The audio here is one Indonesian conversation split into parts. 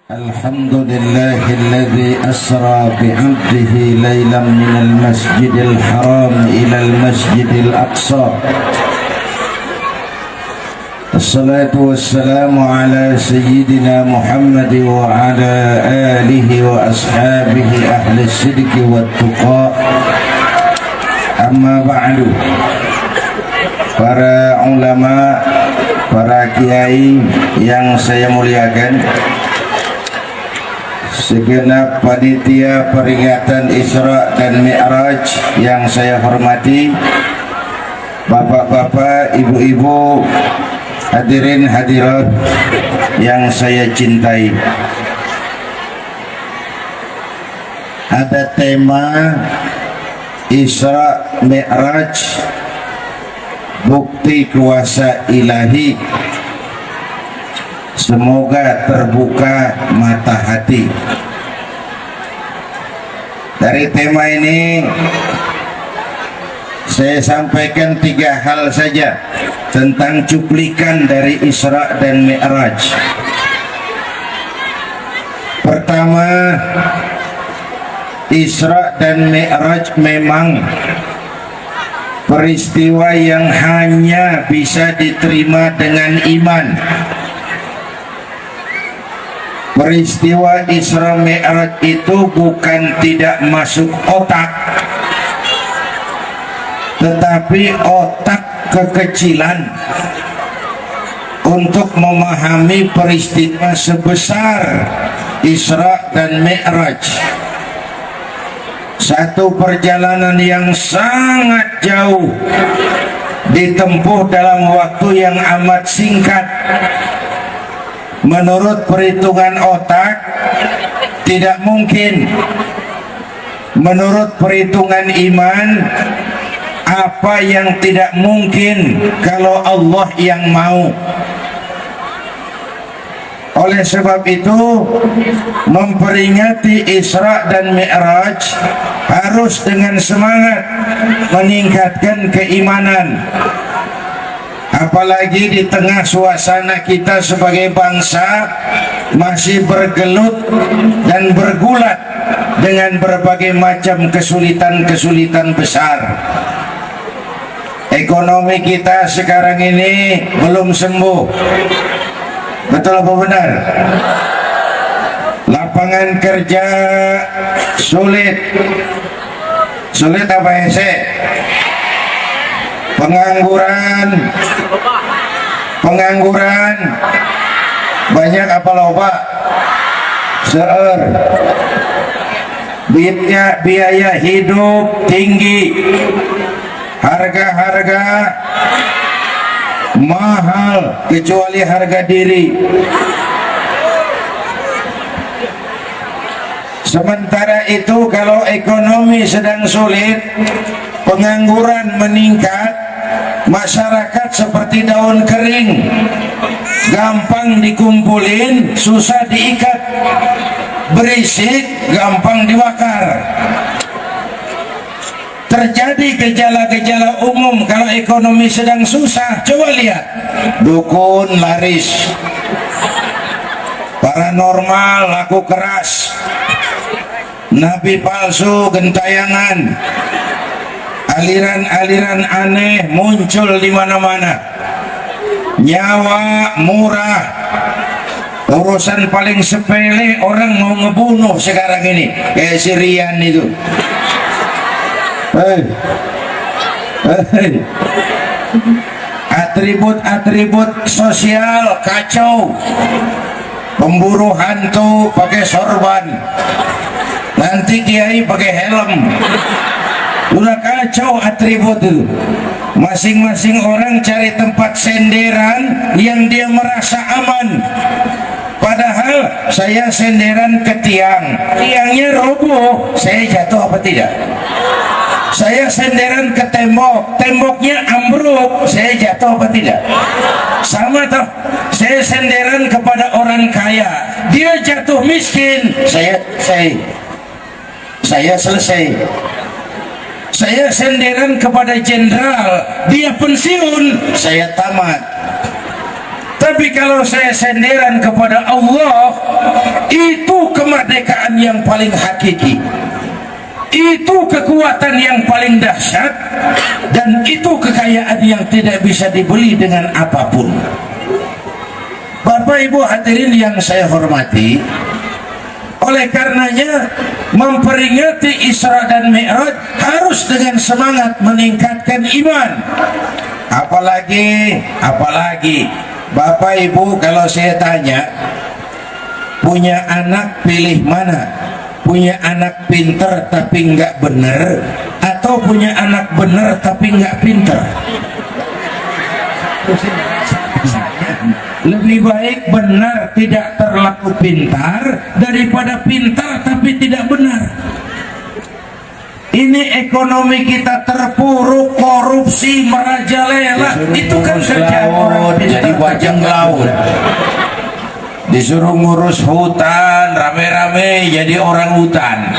الحمد لله الذي أسرى بعبده ليلا من المسجد الحرام إلى المسجد الأقصى. الصلاة والسلام على سيدنا محمد وعلى آله وأصحابه أهل الصدق والتقى. أما بعد, para ulama, para kiai yang saya muliakan, segenap panitia peringatan Isra dan Mi'raj yang saya hormati, bapak-bapak, ibu-ibu, hadirin hadirat yang saya cintai. Ada tema Isra Mi'raj, bukti kuasa ilahi. Semoga terbuka mata hati. Dari tema ini saya sampaikan 3 hal saja tentang cuplikan dari Isra dan Mi'raj. Pertama, Isra dan Mi'raj memang peristiwa yang hanya bisa diterima dengan iman. Peristiwa Isra Mi'raj itu bukan tidak masuk otak, tetapi otak kekecilan untuk memahami peristiwa sebesar Isra dan Mi'raj. Satu perjalanan yang sangat jauh ditempuh dalam waktu yang amat singkat. Menurut perhitungan otak tidak mungkin. Menurut perhitungan iman, apa yang tidak mungkin kalau Allah yang mau. Oleh sebab itu, memperingati Isra dan Mi'raj harus dengan semangat meningkatkan keimanan. Apalagi di tengah suasana kita sebagai bangsa masih bergelut dan bergulat dengan berbagai macam kesulitan-kesulitan besar. Ekonomi kita sekarang ini belum sembuh. Betul apa benar? Lapangan kerja sulit. Sulit apa hese? Pengangguran banyak apa loba? Seueur. Biaya hidup tinggi, harga-harga mahal kecuali harga diri. Sementara itu kalau ekonomi sedang sulit, pengangguran meningkat, masyarakat seperti daun kering, gampang dikumpulin, susah diikat, berisik, gampang dibakar. Terjadi gejala-gejala umum kalau ekonomi sedang susah. Coba lihat, dukun laris, paranormal laku keras, nabi palsu gentayangan, aliran-aliran aneh muncul di mana-mana. Nyawa murah, urusan paling sepele orang mau ngebunuh sekarang ini, kayak si Rian itu. Atribut-atribut sosial kacau. Pemburu hantu pakai sorban, nanti kiai pakai helm. Udah kacau atribut itu. Masing-masing orang cari tempat senderan yang dia merasa aman. Padahal saya senderan ke tiang, tiangnya roboh, saya jatuh apa tidak? Saya senderan ke tembok, temboknya ambruk, saya jatuh apa tidak? Sama toh. Saya senderan kepada orang kaya, dia jatuh miskin, saya selesai. Saya senderan kepada jenderal, dia pensiun, saya tamat. Tapi kalau saya senderan kepada Allah, itu kemerdekaan yang paling hakiki, itu kekuatan yang paling dahsyat, dan itu kekayaan yang tidak bisa dibeli dengan apapun. Bapak Ibu hadirin yang saya hormati, oleh karenanya memperingati Isra dan Mi'raj harus dengan semangat meningkatkan iman. Apalagi Bapak Ibu, kalau saya tanya, punya anak pilih mana? Punya anak pinter tapi nggak bener, atau punya anak bener tapi nggak pinter? Lebih baik benar tidak terlalu pintar daripada pintar tapi tidak benar. Ini ekonomi kita terpuruk, korupsi merajalela. Itu kan kerjaan orang jadi bajang laut. Disuruh ngurus hutan rame-rame jadi orang hutan.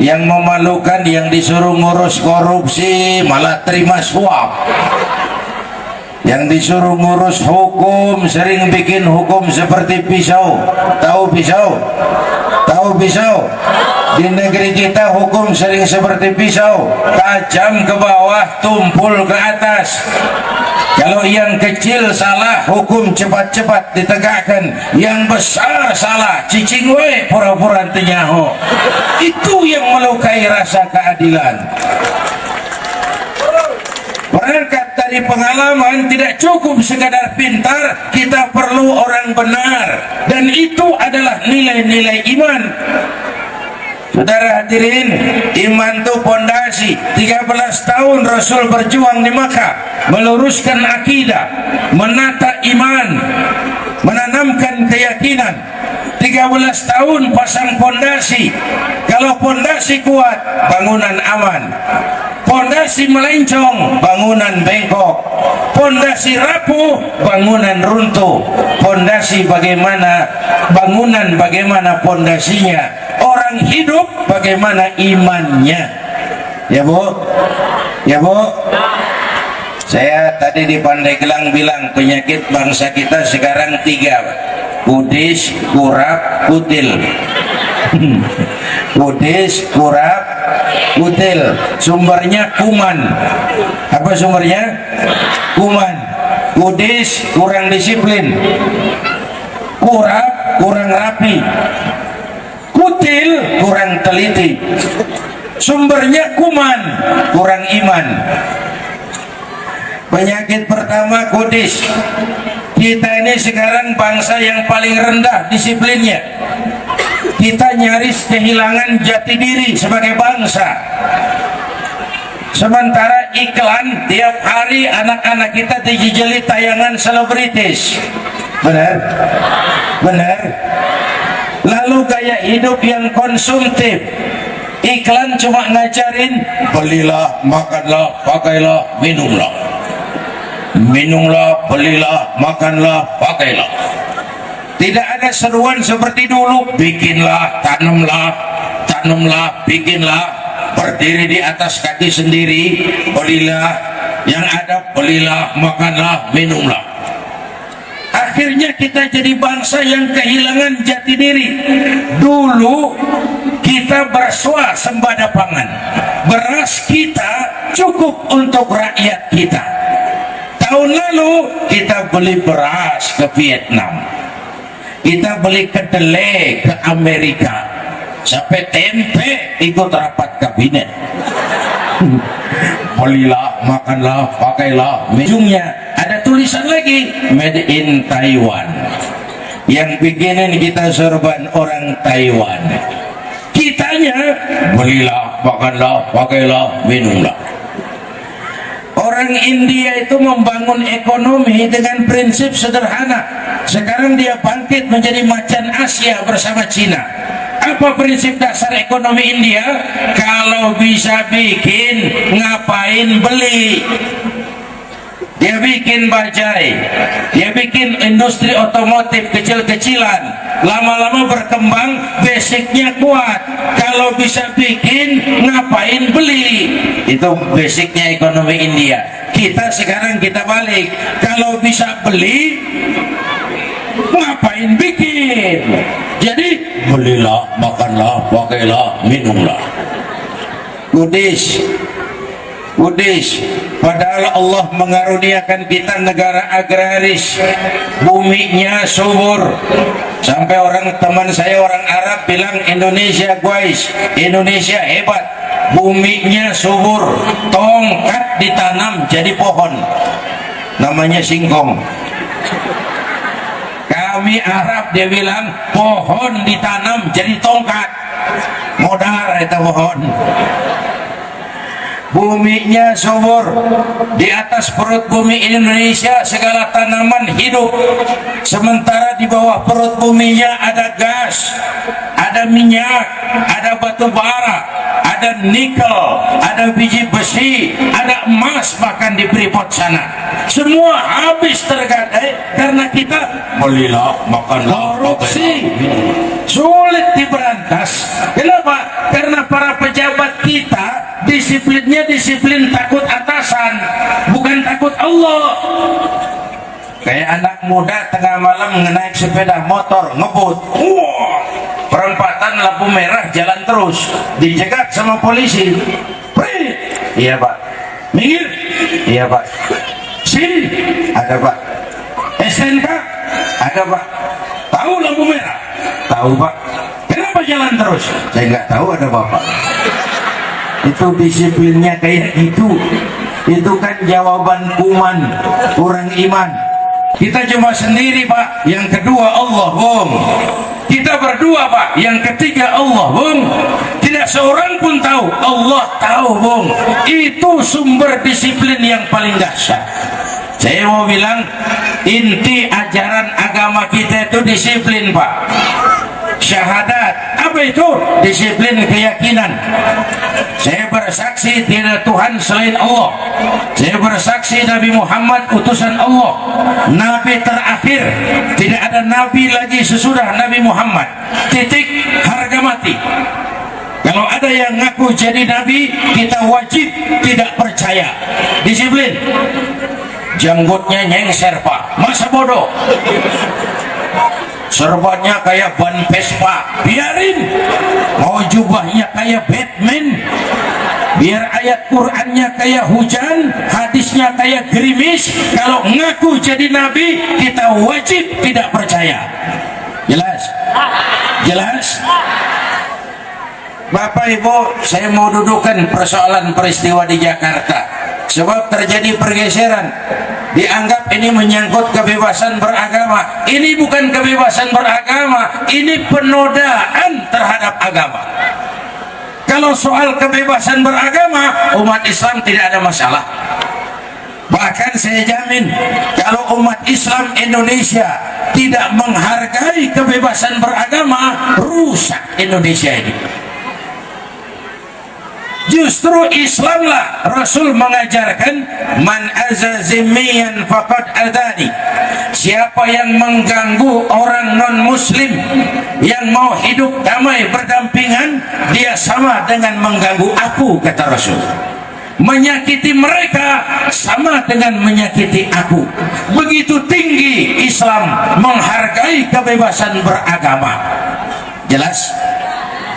Yang memalukan yang disuruh ngurus korupsi malah terima suap. Yang disuruh ngurus hukum sering bikin hukum seperti pisau. Tahu pisau? Tahu pisau? Di negeri kita hukum sering seperti pisau, tajam ke bawah, tumpul ke atas. Kalau yang kecil salah, hukum cepat-cepat ditegakkan. Yang besar salah, cicing we pura-pura tenyaho. Itu yang melukai rasa keadilan. Berangkat dari pengalaman, tidak cukup sekadar pintar, kita perlu orang benar, dan itu adalah nilai-nilai iman. Saudara hadirin, iman itu pondasi. 13 tahun Rasul berjuang di Makkah, meluruskan akidah, menata iman, menanamkan keyakinan. 13 tahun pasang pondasi. Kalau pondasi kuat, bangunan aman. Pondasi melencong, bangunan bengkok. Pondasi rapuh, bangunan runtuh. Pondasi bagaimana? Bangunan bagaimana pondasinya? Orang hidup bagaimana imannya? Ya Bu? Ya Bu? Saya tadi di Pandeglang bilang penyakit bangsa kita sekarang 3: kudis, kurap, kutil. Kudis, kurap, kutil. Sumbernya kuman. Apa sumbernya? Kuman. Kudis kurang disiplin, kurap kurang rapi, kutil kurang teliti. Sumbernya kuman, kurang iman. Penyakit pertama kudis. Kita ini sekarang bangsa yang paling rendah disiplinnya. Kita nyaris kehilangan jati diri sebagai bangsa. Sementara iklan tiap hari anak-anak kita dijejeli tayangan selebritis. Benar? Benar? Lalu gaya hidup yang konsumtif. Iklan cuma ngajarin belilah, makanlah, pakailah, minumlah. Minumlah, belilah, makanlah, pakailah. Tidak ada seruan seperti dulu, bikinlah, tanamlah, bikinlah, berdiri di atas kaki sendiri, belilah, yang ada belilah, makanlah, minumlah. Akhirnya kita jadi bangsa yang kehilangan jati diri. Dulu kita berswasembada pangan, beras kita cukup untuk rakyat kita. Tahun lalu kita beli beras ke Vietnam, kita beli kedelai ke Amerika, sampai tempe ikut rapat kabinet. Belilah, makanlah, pakailah. Ujungnya ada tulisan lagi, made in Taiwan. Yang bikinin kita sorban orang Taiwan. Kitanya belilah, makanlah, pakailah, minumlah. Orang India itu membangun ekonomi dengan prinsip sederhana. Sekarang dia bangkit menjadi macan Asia bersama Cina. Apa prinsip dasar ekonomi India? Kalau bisa bikin, ngapain beli? Dia bikin bajai, dia bikin industri otomotif kecil-kecilan, lama-lama berkembang, basicnya kuat. Kalau bisa bikin, ngapain beli? Itu basicnya ekonomi India. sekarang kita balik. Kalau bisa beli, ngapain bikin? Jadi belilah, makanlah, pakailah, minumlah. Kudis. Padahal Allah mengaruniakan kita negara agraris, buminya subur. Sampai orang teman saya orang Arab bilang, Indonesia guys, Indonesia hebat, buminya subur, tongkat ditanam jadi pohon, namanya singkong. Kami Arab dia bilang pohon ditanam jadi tongkat, modal itu pohon. Buminya subur, di atas perut bumi Indonesia segala tanaman hidup, sementara di bawah perut buminya ada gas, ada minyak, ada batu bara, ada nikel, ada biji besi, ada emas, bahkan di Freeport sana semua habis tergadai karena kita belilah, makanlah, korupsi. Sulit diberantas. Kenapa? Karena para pejabat kita disiplinnya disiplin takut atasan, bukan takut Allah. Kayak anak muda tengah malam naik sepeda motor ngebut, perempatan lampu merah jalan terus, dicegat sama polisi. Prit. Iya pak. Minggir. Iya pak. Sini. Ada pak. SNK. Ada pak. Tahu lampu merah? Tahu pak. Kenapa jalan terus? Saya nggak tahu, ada bapak. Itu disiplinnya kayak gitu. Itu kan jawaban kuman kurang iman. Kita cuma sendiri pak. Yang kedua Allah bung. Kita berdua pak. Yang ketiga Allah bung. Tidak seorang pun tahu. Allah tahu bung. Itu sumber disiplin yang paling dahsyat. Saya mau bilang inti ajaran agama kita itu disiplin pak. Syahadat, apa itu? Disiplin keyakinan. Saya bersaksi tidak Tuhan selain Allah. Saya bersaksi Nabi Muhammad utusan Allah, Nabi terakhir. Tidak ada Nabi lagi sesudah Nabi Muhammad. Titik, harga mati. Kalau ada yang ngaku jadi Nabi, kita wajib tidak percaya. Disiplin. Janggutnya nyengser pak, masa bodoh. Serbannya kayak ban Vespa, biarin. Mau jubahnya kayak Batman, biar ayat Qur'annya kayak hujan, hadisnya kayak gerimis. Kalau ngaku jadi nabi, kita wajib tidak percaya. Jelas? Jelas? Bapak Ibu, saya mau dudukkan persoalan peristiwa di Jakarta. Sebab terjadi pergeseran, dianggap ini menyangkut kebebasan beragama. Ini bukan kebebasan beragama, ini penodaan terhadap agama. Kalau soal kebebasan beragama, umat Islam tidak ada masalah. Bahkan saya jamin, kalau umat Islam Indonesia tidak menghargai kebebasan beragama, rusak Indonesia ini. Justru Islamlah Rasul mengajarkan, man azazimiyan faqad adani. Siapa yang mengganggu orang non muslim yang mau hidup damai berdampingan, dia sama dengan mengganggu aku, kata Rasul. Menyakiti mereka sama dengan menyakiti aku. Begitu tinggi Islam menghargai kebebasan beragama. Jelas?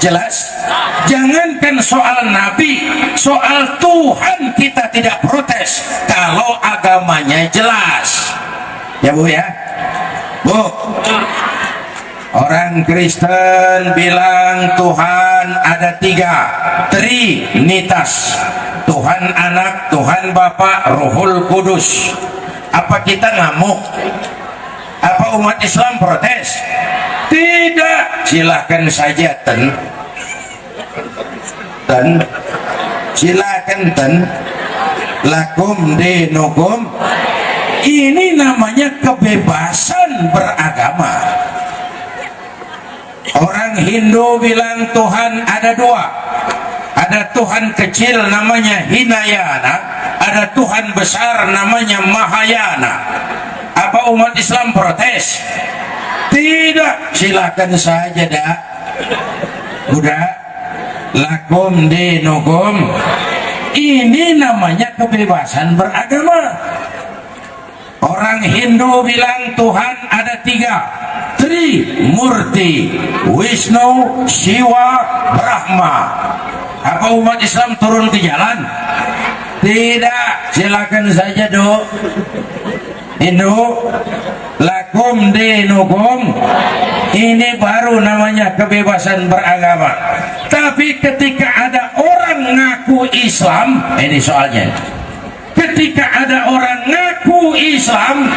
Jelas? Jangankan soal Nabi, soal Tuhan kita tidak protes kalau agamanya jelas. Ya Bu ya? Bu, orang Kristen bilang Tuhan ada 3, Trinitas. Tuhan Anak, Tuhan Bapa, Ruhul Kudus. Apa kita ngamuk? Apa umat Islam protes? Tidak. Silahkan saja silakan lakum dinukum. Ini namanya kebebasan beragama. Orang Hindu bilang Tuhan ada 2. Ada Tuhan kecil namanya Hinayana, ada Tuhan besar namanya Mahayana. Apa umat Islam protes? Tidak. Silakan saja dah. Udah, lakum dinukum. Ini namanya kebebasan beragama. Orang Hindu bilang Tuhan ada 3, Trimurti, Wisnu, Shiva, Brahma. Apa umat Islam turun ke jalan? Tidak, silakan saja dok. Hindu, lakum dinukum. Ini baru namanya kebebasan beragama. Tapi ketika ada orang ngaku Islam, ini soalnya. Ketika ada orang ngaku Islam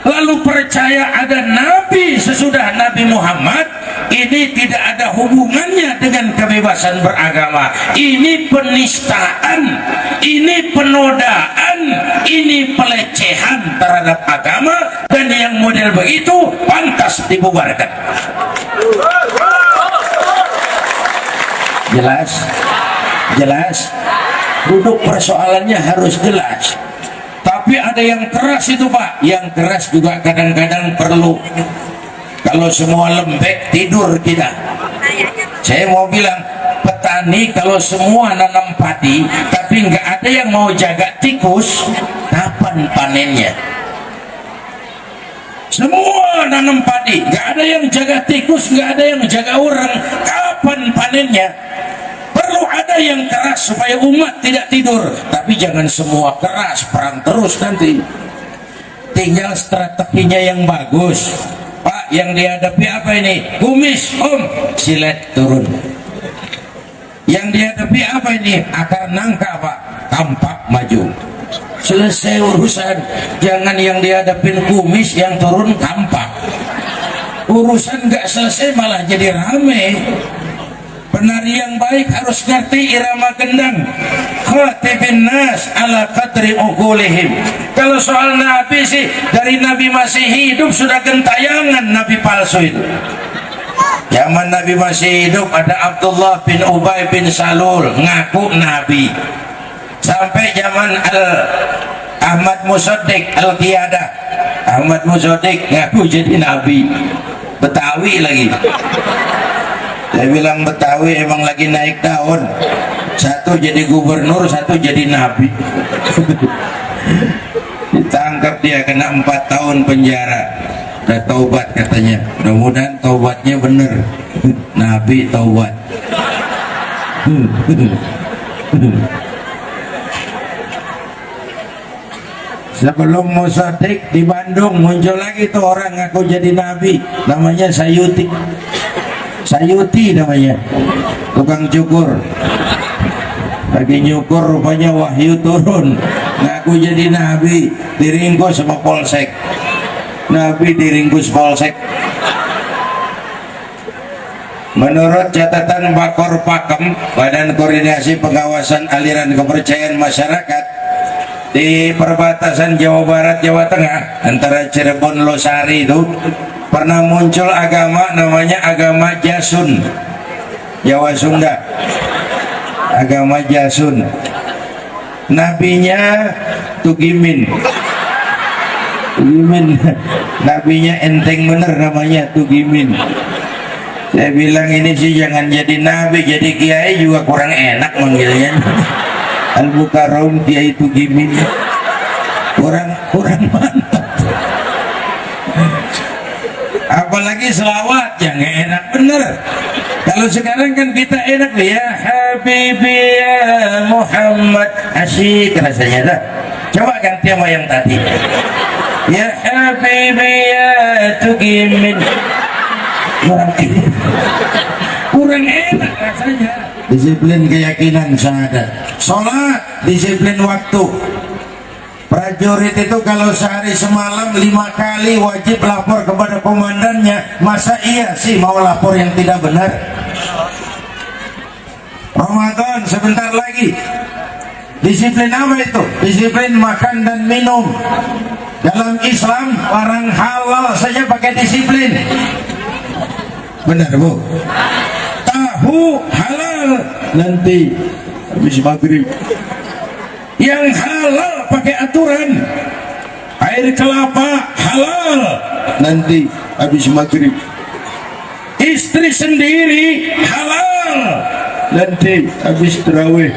lalu percaya ada nabi sesudah Nabi Muhammad, ini tidak ada hubungannya dengan kebebasan beragama. Ini penistaan, ini penodaan, ini pelecehan terhadap agama, dan yang model begitu pantas dibubarkan. Jelas? Jelas? Duduk persoalannya harus jelas. Tapi ada yang keras itu Pak. Yang keras juga kadang-kadang perlu. Kalau semua lembek tidur kita. Saya mau bilang, petani kalau semua nanam padi tapi nggak ada yang mau jaga tikus, kapan panennya? Semua nanam padi, nggak ada yang jaga tikus, nggak ada yang jaga orang, kapan panennya? Perlu ada yang keras supaya umat tidak tidur. Tapi jangan semua keras, perang terus nanti. Tinggal strateginya yang bagus. Pak, yang dihadapi apa ini? Kumis, om, silet turun. Yang dihadapi apa ini? Akar nangka, Pak, tampak maju. Selesai urusan. Jangan yang dihadapin kumis, yang turun tampak. Urusan gak selesai malah jadi rame. Penari yang baik harus ngerti irama gendang. Khatibin nas ala qadri uqulihim. Kalau soal nabi sih, dari nabi masih hidup sudah gentayangan nabi palsu itu. Zaman nabi masih hidup ada Abdullah bin Ubay bin Salul ngaku nabi. Sampai zaman Ahmad Musaddiq Al-Qiyadah, Ahmad Musaddiq ngaku jadi nabi. Betawi lagi. Saya bilang Betawi emang lagi naik daun. Satu jadi gubernur, satu jadi nabi. Ditangkap dia, kena 4 tahun penjara. Udah taubat katanya. Mudah-mudahan taubatnya bener. Nabi taubat. Sebelum Musaddiq di Bandung muncul lagi tuh orang ngaku jadi nabi, namanya Sayuti. Sayuti namanya, tukang cukur. Lagi nyukur rupanya wahyu turun, ngaku jadi nabi, diringkus sama polsek. Nabi diringkus polsek. Menurut catatan Bakor Pakem, Badan Koordinasi Pengawasan Aliran Kepercayaan Masyarakat, di perbatasan Jawa Barat Jawa Tengah antara Cirebon Losari itu pernah muncul agama namanya agama Jasun, Jawa Sunda. Agama Jasun, nabinya Tugimin. Tugimin, nabinya enteng bener namanya Tugimin. Saya bilang ini sih jangan jadi nabi, jadi kiai juga kurang enak manggilnya. Al-Mukarram Kiai Tugimin, kurang mantap. Apalagi selawat yang enak bener. Kalau sekarang kan kita enak ya Habibi ya Muhammad, asyik rasanya dah. Coba ganti sama yang tadi. Ya Habibi ya Tugimin, kurang enak rasanya. Disiplin keyakinan syahadat, sholat disiplin waktu. Prajurit itu kalau sehari semalam 5 kali wajib lapor kepada komandannya. Masa iya sih mau lapor yang tidak benar? Ramadan sebentar lagi. Disiplin apa itu? Disiplin makan dan minum. Dalam Islam orang halal saja pakai disiplin. Benar Bu? Tahu halal nanti habis maghrib. Yang halal pakai aturan. Air kelapa halal nanti habis maghrib. Istri sendiri halal nanti habis tarawih.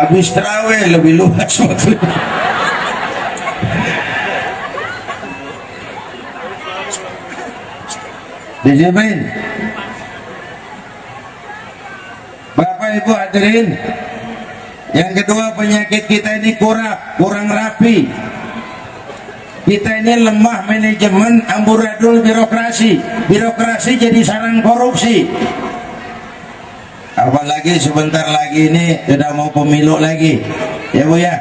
habis terawih lebih luas waktu. Disiplin. Bapak Ibu hadirin, yang kedua penyakit kita ini kurang rapi. Kita ini lemah manajemen, amburadul birokrasi. Birokrasi jadi sarang korupsi. Apalagi sebentar lagi ini sudah mau pemilu lagi, ya Bu ya,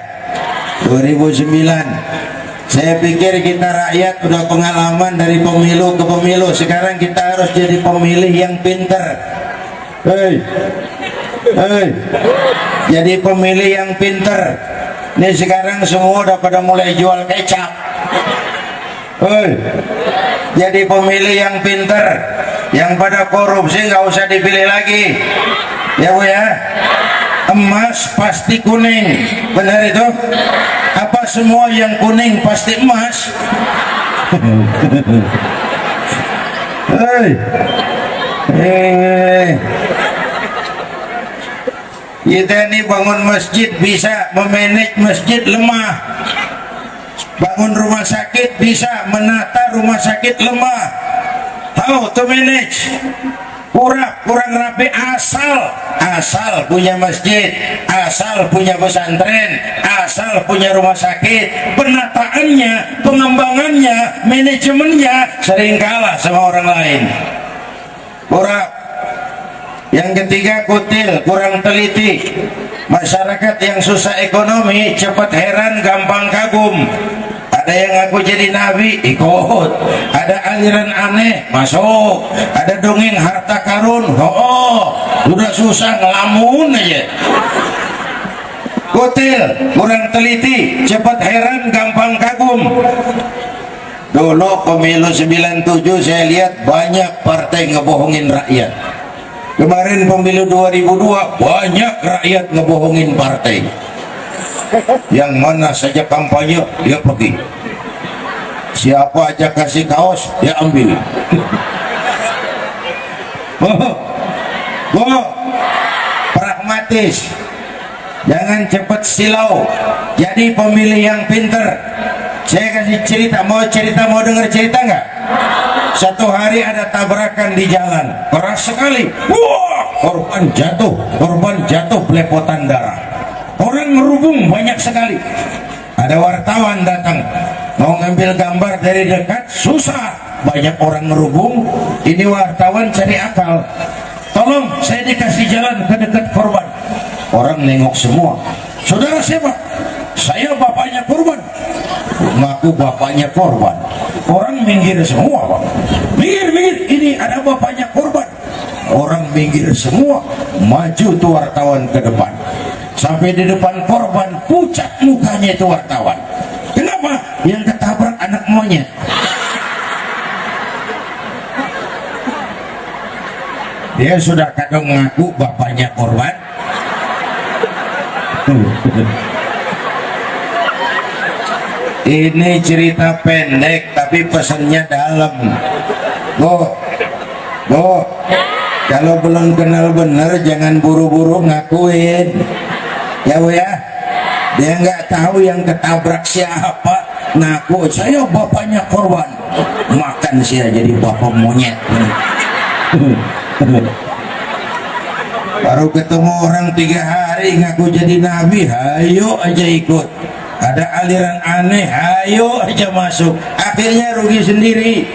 2009. Saya pikir kita rakyat udah pengalaman dari pemilu ke pemilu. Sekarang kita harus jadi pemilih yang pinter. Hei, jadi pemilih yang pinter. Ini sekarang semua udah pada mulai jual kecap. Hei, jadi pemilih yang pinter. Yang pada korupsi nggak usah dipilih lagi, ya Bu ya. Emas pasti kuning, benar itu? Apa semua yang kuning pasti emas? Kita ini bangun masjid bisa, memanage masjid lemah. Bangun rumah sakit bisa, menata rumah sakit lemah. How to manage? Kurang rapi. Asal punya masjid, asal punya pesantren, asal punya rumah sakit, penataannya, pengembangannya, manajemennya sering kalah sama orang lain. Yang ketiga kutil, kurang teliti. Masyarakat yang susah ekonomi cepat heran, gampang kagum. Ada yang ngaku jadi nabi, ikut. Ada aliran aneh, masuk. Ada dongeng harta karun, udah susah ngelamun aja. Kutil, kurang teliti, cepat heran, gampang kagum. Dulu pemilu 97 saya lihat banyak partai ngebohongin rakyat. Kemarin pemilu 2002 banyak rakyat ngebohongin partai. Yang mana saja kampanye dia pergi, siapa aja kasih kaos dia ambil. Pragmatis, jangan cepat silau, jadi pemilih yang pinter. Saya kasih cerita, mau dengar cerita nggak? Satu hari ada tabrakan di jalan, keras sekali. Korban jatuh belepotan darah. Orang ngerubung banyak sekali. Ada wartawan datang mau ngambil gambar dari dekat, susah, banyak orang ngerubung. Ini wartawan cari akal, tolong saya dikasih jalan ke dekat korban. Orang nengok semua. Saudara siapa? Saya bapaknya korban. Ngaku bapaknya korban. Orang minggir semua, Pak. Minggir, ini ada bapaknya korban. Orang minggir semua. Maju tuh wartawan ke depan. Sampai di depan korban, pucat mukanya itu wartawan. Kenapa? Yang ketabrak anak monyet. Dia sudah kadang ngaku bapaknya korban. Ini cerita pendek tapi pesannya dalam. Bu, kalau belum kenal benar jangan buru-buru ngakuin. Ya Bu ya, dia nggak tahu yang ketabrak siapa, ngaku saya bapaknya korban, makan saya jadi bapak monyet. Baru ketemu orang 3 hari ngaku jadi nabi, hayo aja ikut. Ada aliran aneh, hayo aja masuk. Akhirnya rugi sendiri.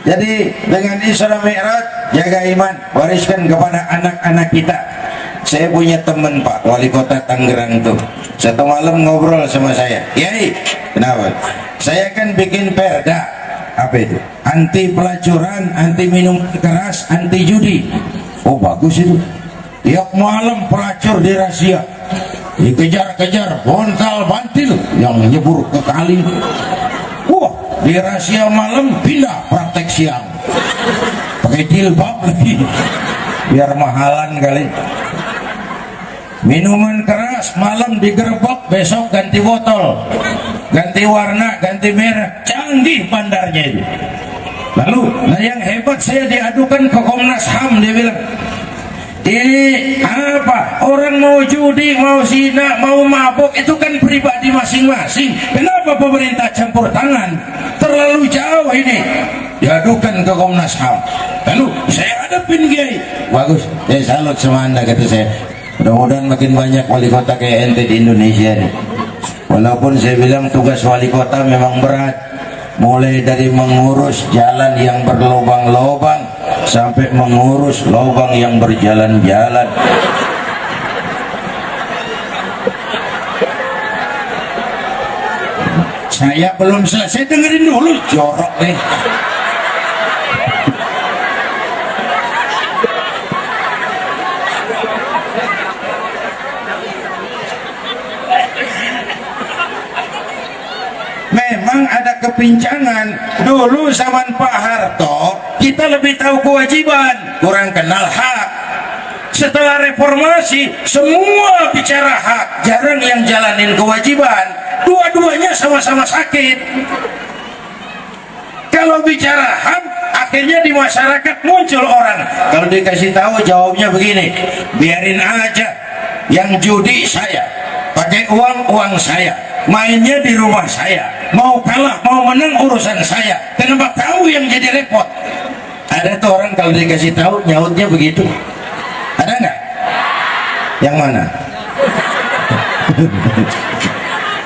Jadi dengan Isra Mi'raj, jaga iman, wariskan kepada anak-anak kita. Saya punya teman Pak, wali kota Tangerang tuh. Satu malam ngobrol sama saya, Yai, kenapa? Saya kan bikin perda, apa itu? Anti pelacuran, anti minum keras, anti judi. Oh bagus itu. Tiap malam pelacur dirazia, dikejar-kejar, bontal bantil yang nyebur ke kali. Wah, dirazia malam pindah praktek siang, pakai jilbab lagi, biar mahalan kali. Minuman keras malam digerebek, besok ganti botol, ganti warna, ganti merek, canggih bandarnya itu. Lalu, nah yang hebat saya diadukan ke Komnas HAM, dia bilang, Ini apa? Orang mau judi, mau zina, mau mabuk itu kan pribadi masing-masing. Kenapa pemerintah campur tangan? Terlalu jauh ini. Diadukan ke Komnas HAM. Lalu saya hadapin Kiai. Bagus, saya salut sama Anda kata saya. Mudah-mudahan makin banyak wali kota kayak ente di Indonesia nih. Walaupun saya bilang tugas wali kota memang berat. Mulai dari mengurus jalan yang berlobang-lobang sampai mengurus lobang yang berjalan-jalan. Saya belum selesai, dengerin dulu, jorok nih. Memang ada kepincangan. Dulu zaman Pak Harto kita lebih tahu kewajiban, kurang kenal hak. Setelah reformasi semua bicara hak, jarang yang jalanin kewajiban. Dua-duanya sama-sama sakit. Kalau bicara hak, akhirnya di masyarakat muncul orang, kalau dikasih tahu jawabnya begini, biarin aja, yang judi saya, pakai uang saya, mainnya di rumah saya, mau kalah mau menang urusan saya, kenapa kamu yang jadi repot? Ada tuh orang kalau dikasih tahu nyautnya begitu, ada nggak? Yang mana?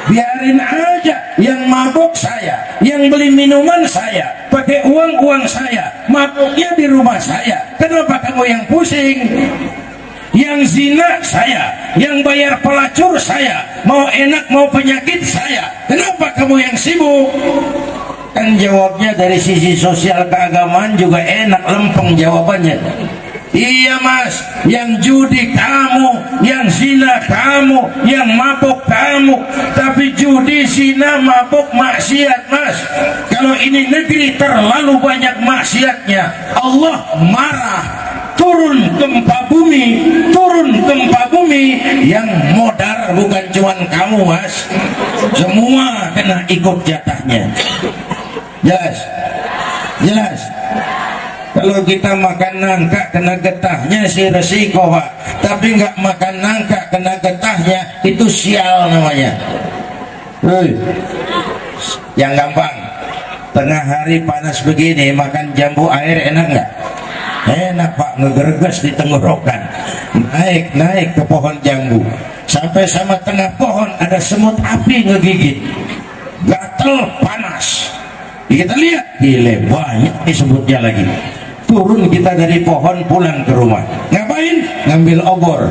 Biarin aja, yang mabuk saya, yang beli minuman saya, pakai uang saya, mabuknya di rumah saya, kenapa kamu yang pusing? Yang zina saya, yang bayar pelacur saya, mau enak mau penyakit saya, kenapa kamu yang sibuk? Kan jawabnya dari sisi sosial keagamaan juga enak, lempeng jawabannya. Iya mas, yang judi kamu, yang zina kamu, yang mabuk kamu. Tapi judi, zina, mabuk, maksiat mas. Kalau ini negeri terlalu banyak maksiatnya, Allah marah. Turun gempa bumi, yang modar bukan cuman kamu mas, semua kena ikut jatahnya. Jelas. Kalau kita makan nangka kena getahnya sih resiko pak, tapi nggak makan nangka kena getahnya itu sial namanya. Yang gampang, tengah hari panas begini makan jambu air enak nggak? Enak pak, ngegerges di tenggorokan. Naik ke pohon jambu, sampai sama tengah pohon ada semut api ngegigit, gatel panas. Kita lihat, gile banyak nih semutnya lagi. Turun kita dari pohon pulang ke rumah, ngapain? Ngambil obor,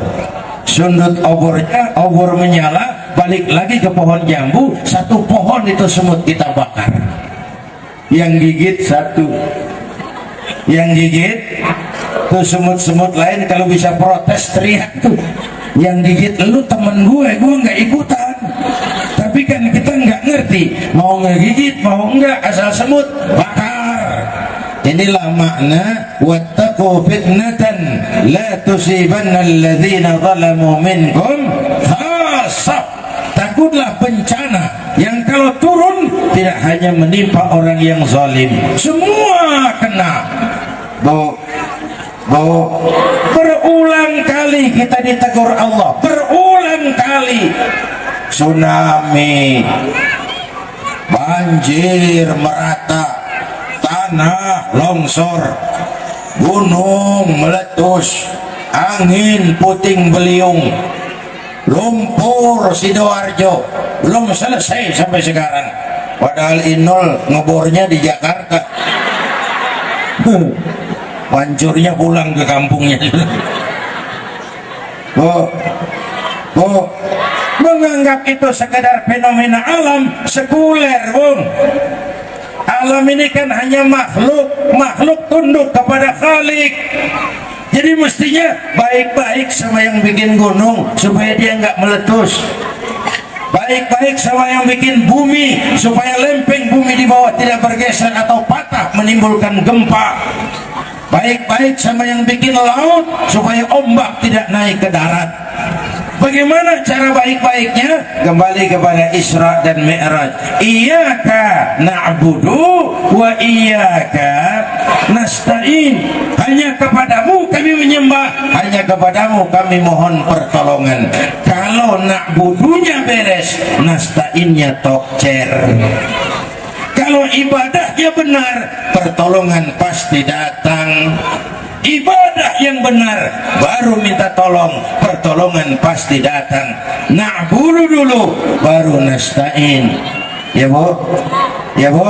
sundut obornya, obor menyala, balik lagi ke pohon jambu, satu pohon itu semut kita bakar. Yang gigit satu, yang gigit tuh semut-semut lain kalau bisa protes teriak tuh, yang gigit lu temen gue nggak ikutan. Tapi kan kita nggak ngerti, mau ngegigit mau enggak, asal semut bakar. Inilah makna wattaqu fitnatan la tusibanna alladhina zalamu minkum khassah. Takutlah bencana yang kalau turun tidak hanya menimpa orang yang zalim, semua kena. Berulang kali kita ditegur Allah, berulang kali. Tsunami, banjir merata, tanah longsor, gunung meletus, angin puting beliung, lumpur Sidoarjo, belum selesai sampai sekarang. Padahal Inul ngebornya di Jakarta, hancurnya pulang ke kampungnya. Menganggap itu sekedar fenomena alam sekuler, bung. Alam ini kan hanya makhluk tunduk kepada Khalik. Jadi mestinya baik-baik sama yang bikin gunung supaya dia nggak meletus, baik-baik sama yang bikin bumi supaya lempeng bumi di bawah tidak bergeser atau patah menimbulkan gempa, baik-baik sama yang bikin laut supaya ombak tidak naik ke darat. Bagaimana cara baik-baiknya? Kembali kepada Isra dan Mi'raj. Iyyaka na'budu wa iyyaka nasta'in. Hanya kepadamu kami menyembah, hanya kepadamu kami mohon pertolongan. Kalau na'budunya beres, nasta'innya tokcer. Kalau ibadahnya benar, pertolongan pasti datang. Ibadah yang benar baru minta tolong, pertolongan pasti datang. Na'budu dulu baru nasta'in. Ya Bu? Ya Bu?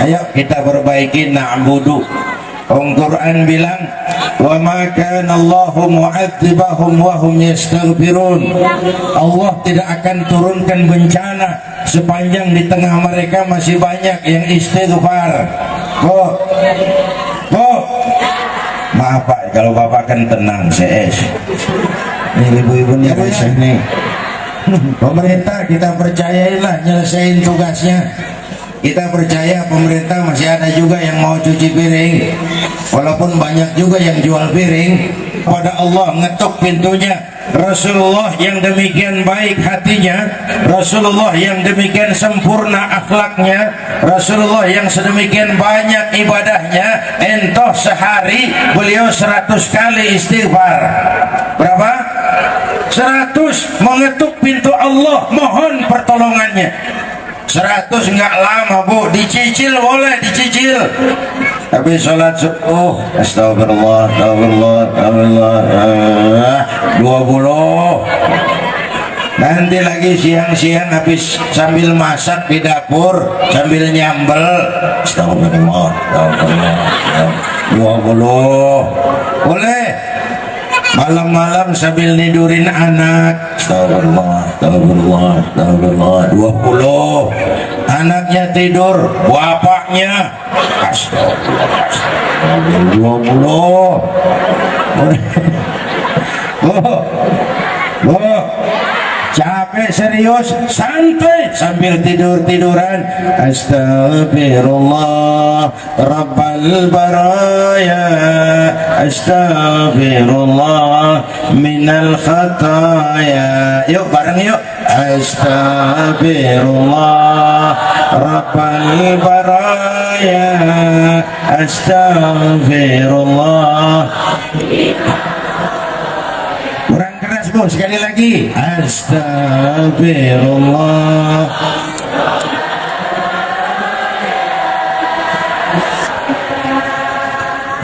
Ayo kita perbaiki na'budu. Al-Quran bilang wa ma kana Allahu mu'adzibahum wa hum yastaghfirun. Allah tidak akan turunkan bencana sepanjang di tengah mereka masih banyak yang istighfar. Bu, maaf Pak, kalau Bapak kan tenang, CS. Ini ibu-ibu nih bisa nih. Pemerintah kita percayailah nyelesain tugasnya. Kita percaya pemerintah masih ada juga yang mau cuci piring, walaupun banyak juga yang jual piring. Pada Allah ngetuk pintunya. Rasulullah yang demikian baik hatinya, Rasulullah yang demikian sempurna akhlaknya, Rasulullah yang sedemikian banyak ibadahnya, entoh sehari beliau 100 kali istighfar. Berapa? 100 mengetuk pintu Allah mohon pertolongannya. 100 enggak lama Bu, dicicil boleh, dicicil. Tapi sholat subuh astagfirullah, astagfirullah, astagfirullah 20. Nanti lagi siang-siang habis sambil masak di dapur, sambil nyambel astagfirullah, astagfirullah 20. Boleh. Malam-malam sambil nidurin anak astagfirullah, astagfirullah, astagfirullah 20. Anaknya tidur, bapaknya astagfirullah, astagfirullah 20. Capek serius, santai sambil tidur-tiduran astagfirullah rabbal baraya astagfirullah minal khataya. Yuk bareng yuk, astagfirullah rabbal baraya astagfirullah. Bu, sekali lagi astagfirullah.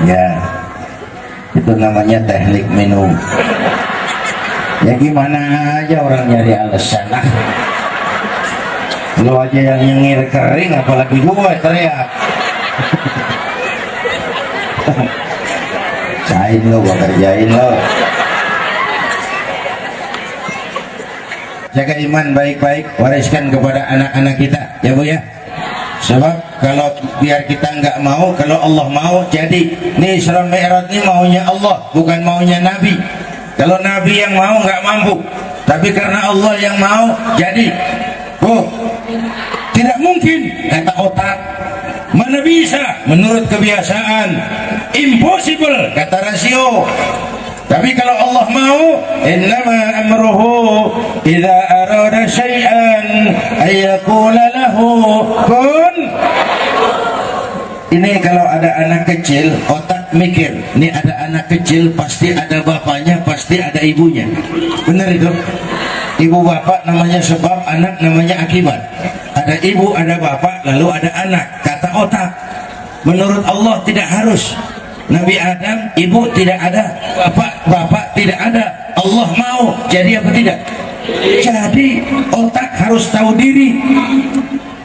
Ya, itu namanya teknik minum. Ya gimana aja orang nyari alasan lah. Lu aja yang nyengir kering, apalagi gue teriak. Sain lo, gua kerjain lo. Jaga iman baik-baik, wariskan kepada anak-anak kita, ya Bu ya. Sebab kalau biar kita nggak mau, kalau Allah mau jadi. Nih Isra Mi'raj ini maunya Allah, bukan maunya Nabi. Kalau Nabi yang mau nggak mampu, tapi karena Allah yang mau jadi. Bu, tidak mungkin kata otak. Mana bisa menurut kebiasaan. Impossible kata rasio. Tapi kalau Allah mau, innama amruhu idza arada syai'an ayyaqula lahu kun. Ini kalau ada anak kecil, otak mikir, ini ada anak kecil pasti ada bapaknya, pasti ada ibunya. Benar itu? Ibu bapak namanya sebab, anak namanya akibat. Ada ibu, ada bapak, lalu ada anak. Kata otak. Menurut Allah tidak harus. Nabi Adam, ibu tidak ada, bapak tidak ada. Allah mau, jadi apa tidak? Jadi otak harus tahu diri.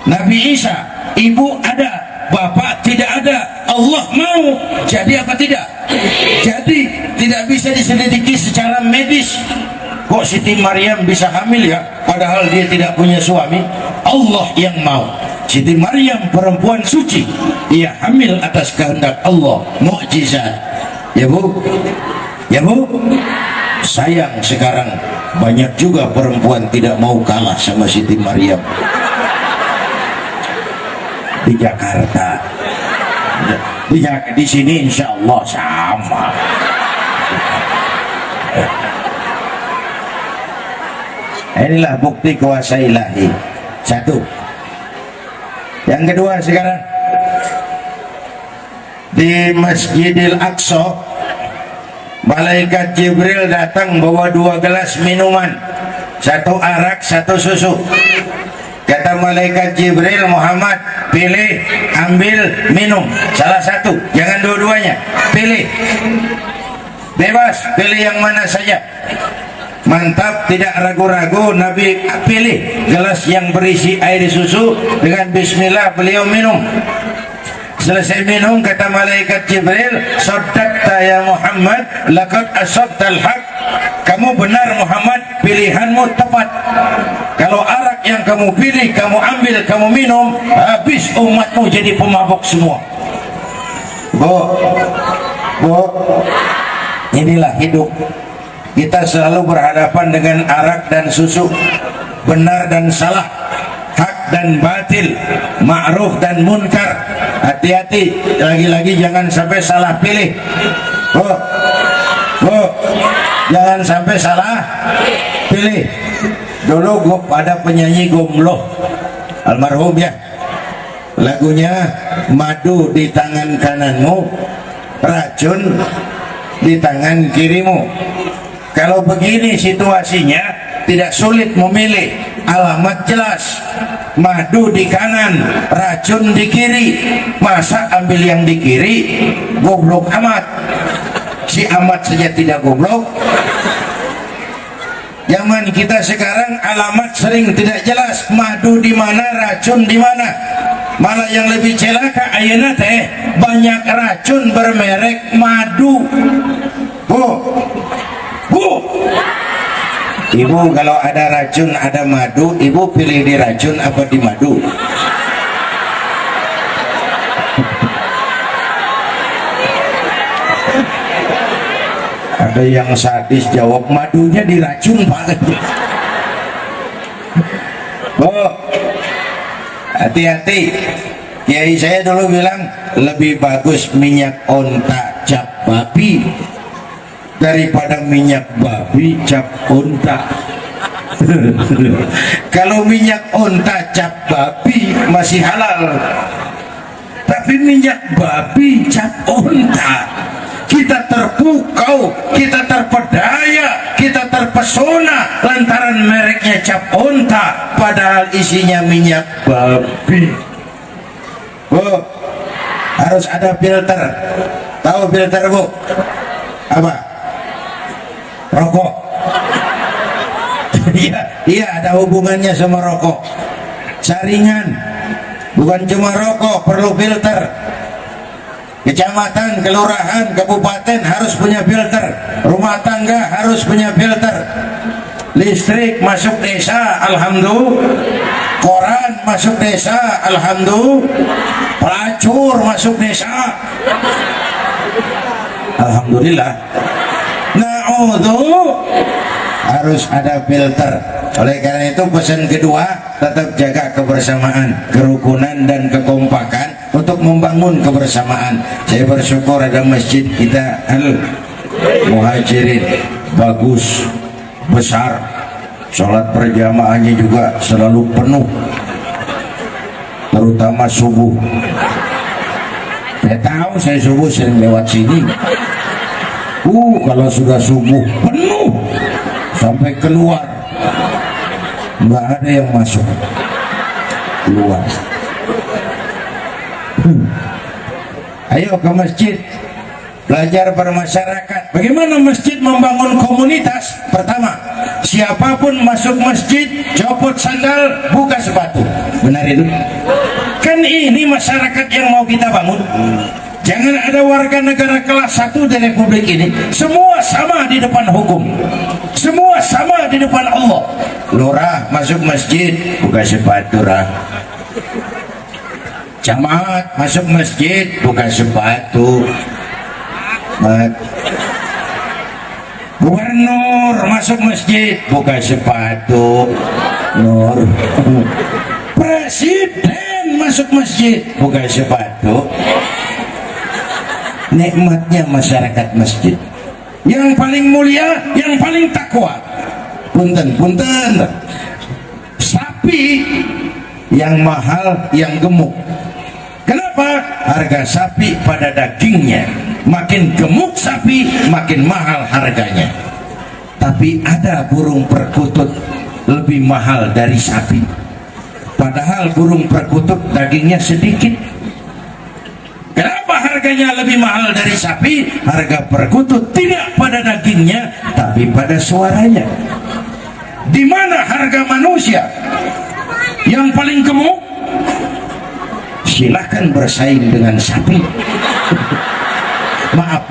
Nabi Isa, ibu ada, bapak tidak ada. Allah mau, jadi apa tidak? Jadi tidak bisa diselidiki secara medis. Kok Siti Maryam bisa hamil ya? Padahal dia tidak punya suami. Allah yang mau. Siti Maryam perempuan suci, ia hamil atas kehendak Allah, mukjizat. Ya Bu, ya Bu. Sayang sekarang banyak juga perempuan tidak mau kalah sama Siti Maryam di Jakarta. Di sini insya Allah sama. Inilah bukti kuasa ilahi. Satu. Yang kedua sekarang di Masjidil Aqsa, malaikat Jibril datang bawa 2 gelas minuman, 1 arak 1 susu. Kata malaikat Jibril, Muhammad, pilih, ambil, minum salah satu, jangan dua-duanya, pilih, bebas, pilih yang mana saja. Mantap, tidak ragu-ragu Nabi pilih gelas yang berisi air susu. Dengan bismillah beliau minum. Selesai minum, kata malaikat Jibril, "Shaddaqta ya Muhammad, laqad asabtal haq." Kamu benar Muhammad, pilihanmu tepat. Kalau arak yang kamu pilih, kamu ambil, kamu minum, habis umatmu jadi pemabuk semua. Bu, inilah hidup. Kita selalu berhadapan dengan arak dan susu, benar dan salah, hak dan batil, ma'ruf dan munkar. Hati-hati, lagi-lagi jangan sampai salah pilih. Bu, jangan sampai salah pilih. Dulu ada penyanyi Gomloh, almarhum ya, lagunya madu di tangan kananmu, racun di tangan kirimu. Kalau begini situasinya, tidak sulit memilih, alamat jelas, madu di kanan, racun di kiri. Masa ambil yang di kiri? Goblok amat. Si amat saja tidak goblok. Zaman kita sekarang alamat sering tidak jelas, madu di mana, racun di mana. Malah yang lebih celaka ayeuna teh banyak racun bermerek madu. Bu, Ibu kalau ada racun ada madu, Ibu pilih di racun apa di madu? Ada yang sadis jawab madunya di racun banget. Oh, hati-hati. Kiai saya dulu bilang lebih bagus minyak onta cap babi daripada minyak babi cap onta. Kalau minyak onta cap babi masih halal, tapi minyak babi cap onta, kita terpukau, kita terpedaya, kita terpesona lantaran mereknya cap onta, padahal isinya minyak babi. Bu, harus ada filter. Tahu filter, Bu? Apa? Rokok. Iya, ada hubungannya sama rokok. Saringan, bukan cuma rokok, perlu filter. Kecamatan, kelurahan, kabupaten harus punya filter. Rumah tangga harus punya filter. Listrik masuk desa, alhamdulillah. Koran masuk desa, alhamdulillah. Pelacur masuk desa, alhamdulillah. Harus ada filter. Oleh karena itu pesan kedua, tetap jaga kebersamaan, kerukunan dan kekompakan untuk membangun kebersamaan. Saya bersyukur ada masjid kita Al Muhajirin bagus, besar, sholat berjamaahnya juga selalu penuh, terutama subuh. Saya tahu, saya subuh sering lewat sini. Kalau sudah subuh penuh sampai keluar, nggak ada yang masuk, keluar. Ayo ke masjid, belajar bermasyarakat. Bagaimana masjid membangun komunitas? Pertama, siapapun masuk masjid copot sandal, buka sepatu. Benar itu? Kan ini masyarakat yang mau kita bangun. Jangan ada warga negara kelas 1 di Republik ini. Semua sama di depan hukum, semua sama di depan Allah. Lurah masuk masjid buka sepatu, rah. Camat masuk masjid buka sepatu. Gubernur masuk masjid buka sepatu. Nur. Presiden masuk masjid buka sepatu. Nikmatnya masyarakat masjid, yang paling mulia, yang paling takwa. punten sapi yang mahal yang gemuk. Kenapa? Harga sapi pada dagingnya, makin gemuk sapi makin mahal harganya. Tapi ada burung perkutut lebih mahal dari sapi, padahal burung perkutut dagingnya sedikit. Kenapa harganya lebih mahal dari sapi? Harga perkutut tidak pada dagingnya tapi pada suaranya. Di mana harga manusia yang paling gemuk? Silahkan bersaing dengan sapi. Maaf.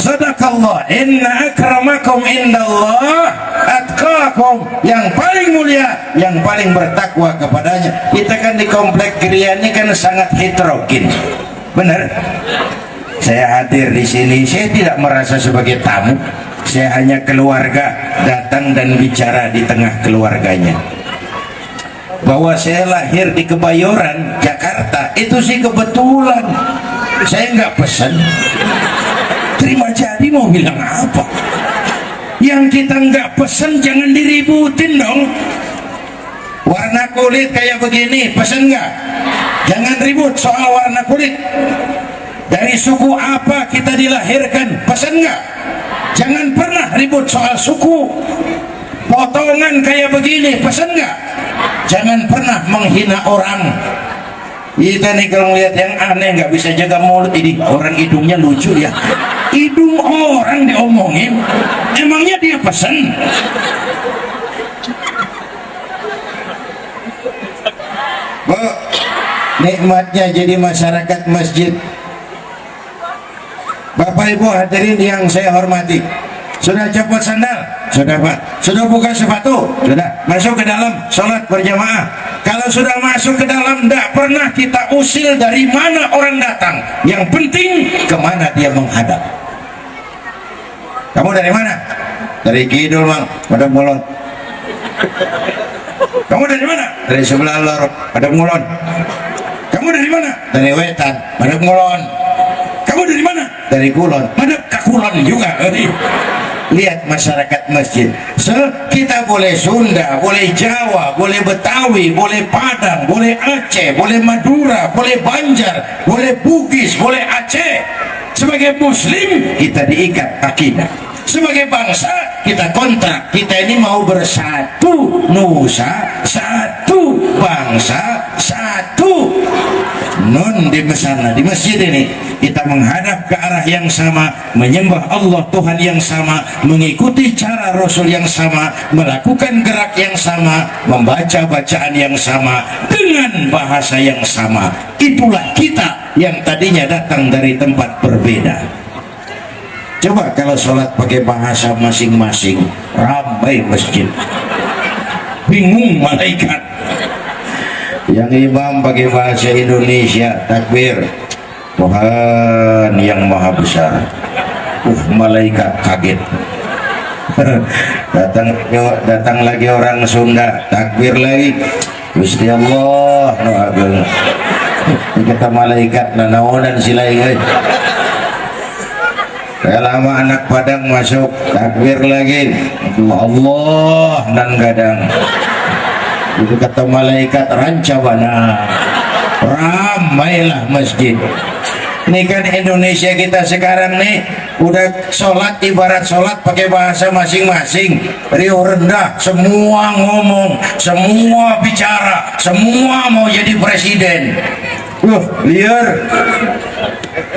Sadaqallah, inna akramakum indallah atqakum. Yang paling mulia, yang paling bertakwa kepadanya. Kita kan di komplek Kriani kan sangat heterogen. Benar? Saya hadir di sini, saya tidak merasa sebagai tamu. Saya hanya keluarga, datang dan bicara di tengah keluarganya. Bahwa saya lahir di Kebayoran, Jakarta, itu sih kebetulan. Saya nggak pesan. Terima jadi mau bilang apa? Yang kita nggak pesan jangan diributin dong. Warna kulit kayak begini, pesan nggak? Jangan ribut soal warna kulit. Dari suku apa kita dilahirkan, pesan nggak? Jangan pernah ribut soal suku. Potongan kayak begini, pesan nggak? Jangan pernah menghina orang. Kita nih kalau melihat yang aneh nggak bisa jaga mulut. Ini orang hidungnya lucu ya. Hidung orang diomongin, emangnya dia pesan? Bu, nikmatnya jadi masyarakat masjid. Bapak Ibu hadirin yang saya hormati, sudah copot sandal? Sudah Pak. Sudah buka sepatu? Sudah. Masuk ke dalam, sholat berjamaah. Kalau sudah masuk ke dalam, tidak pernah kita usil dari mana orang datang. Yang penting kemana dia menghadap. Kamu dari mana? Dari Kidul, Mang. Pada Mulon. Kamu dari mana? Dari sebelah lor. Pada Mulon. Kamu dari mana? Dari Wetan. Pada Mulon. Kamu dari mana? Dari Kulon. Pada Kulon juga. Lihat masyarakat masjid. Kita boleh Sunda, boleh Jawa, boleh Betawi, boleh Padang, boleh Aceh, boleh Madura, boleh Banjar, boleh Bugis, boleh Aceh. Sebagai muslim kita diikat akidah. Sebagai bangsa kita kontrak, kita ini mau bersatu, nusa satu, bangsa satu. Non di sana, di masjid ini kita menghadap ke arah yang sama, menyembah Allah Tuhan yang sama, mengikuti cara Rasul yang sama, melakukan gerak yang sama, membaca bacaan yang sama, dengan bahasa yang sama. Itulah kita yang tadinya datang dari tempat berbeda. Coba kalau sholat pakai bahasa masing-masing, ramai masjid, bingung malaikat. Yang imam pakai bahasa Indonesia, takbir, Tuhan yang maha besar. Malaikat kaget. datang lagi orang Sunda, takbir lagi, Gusti Allah, no ageng. Kata malaikat nanaonan silai guys. Lama anak Padang masuk, takbir lagi, Allah dan gadang. Itu kata malaikat rancabana, ramailah masjid. Ini kan Indonesia kita sekarang nih udah sholat ibarat sholat pakai bahasa masing-masing. Riuh rendah, semua ngomong, semua bicara, semua mau jadi presiden. Liar.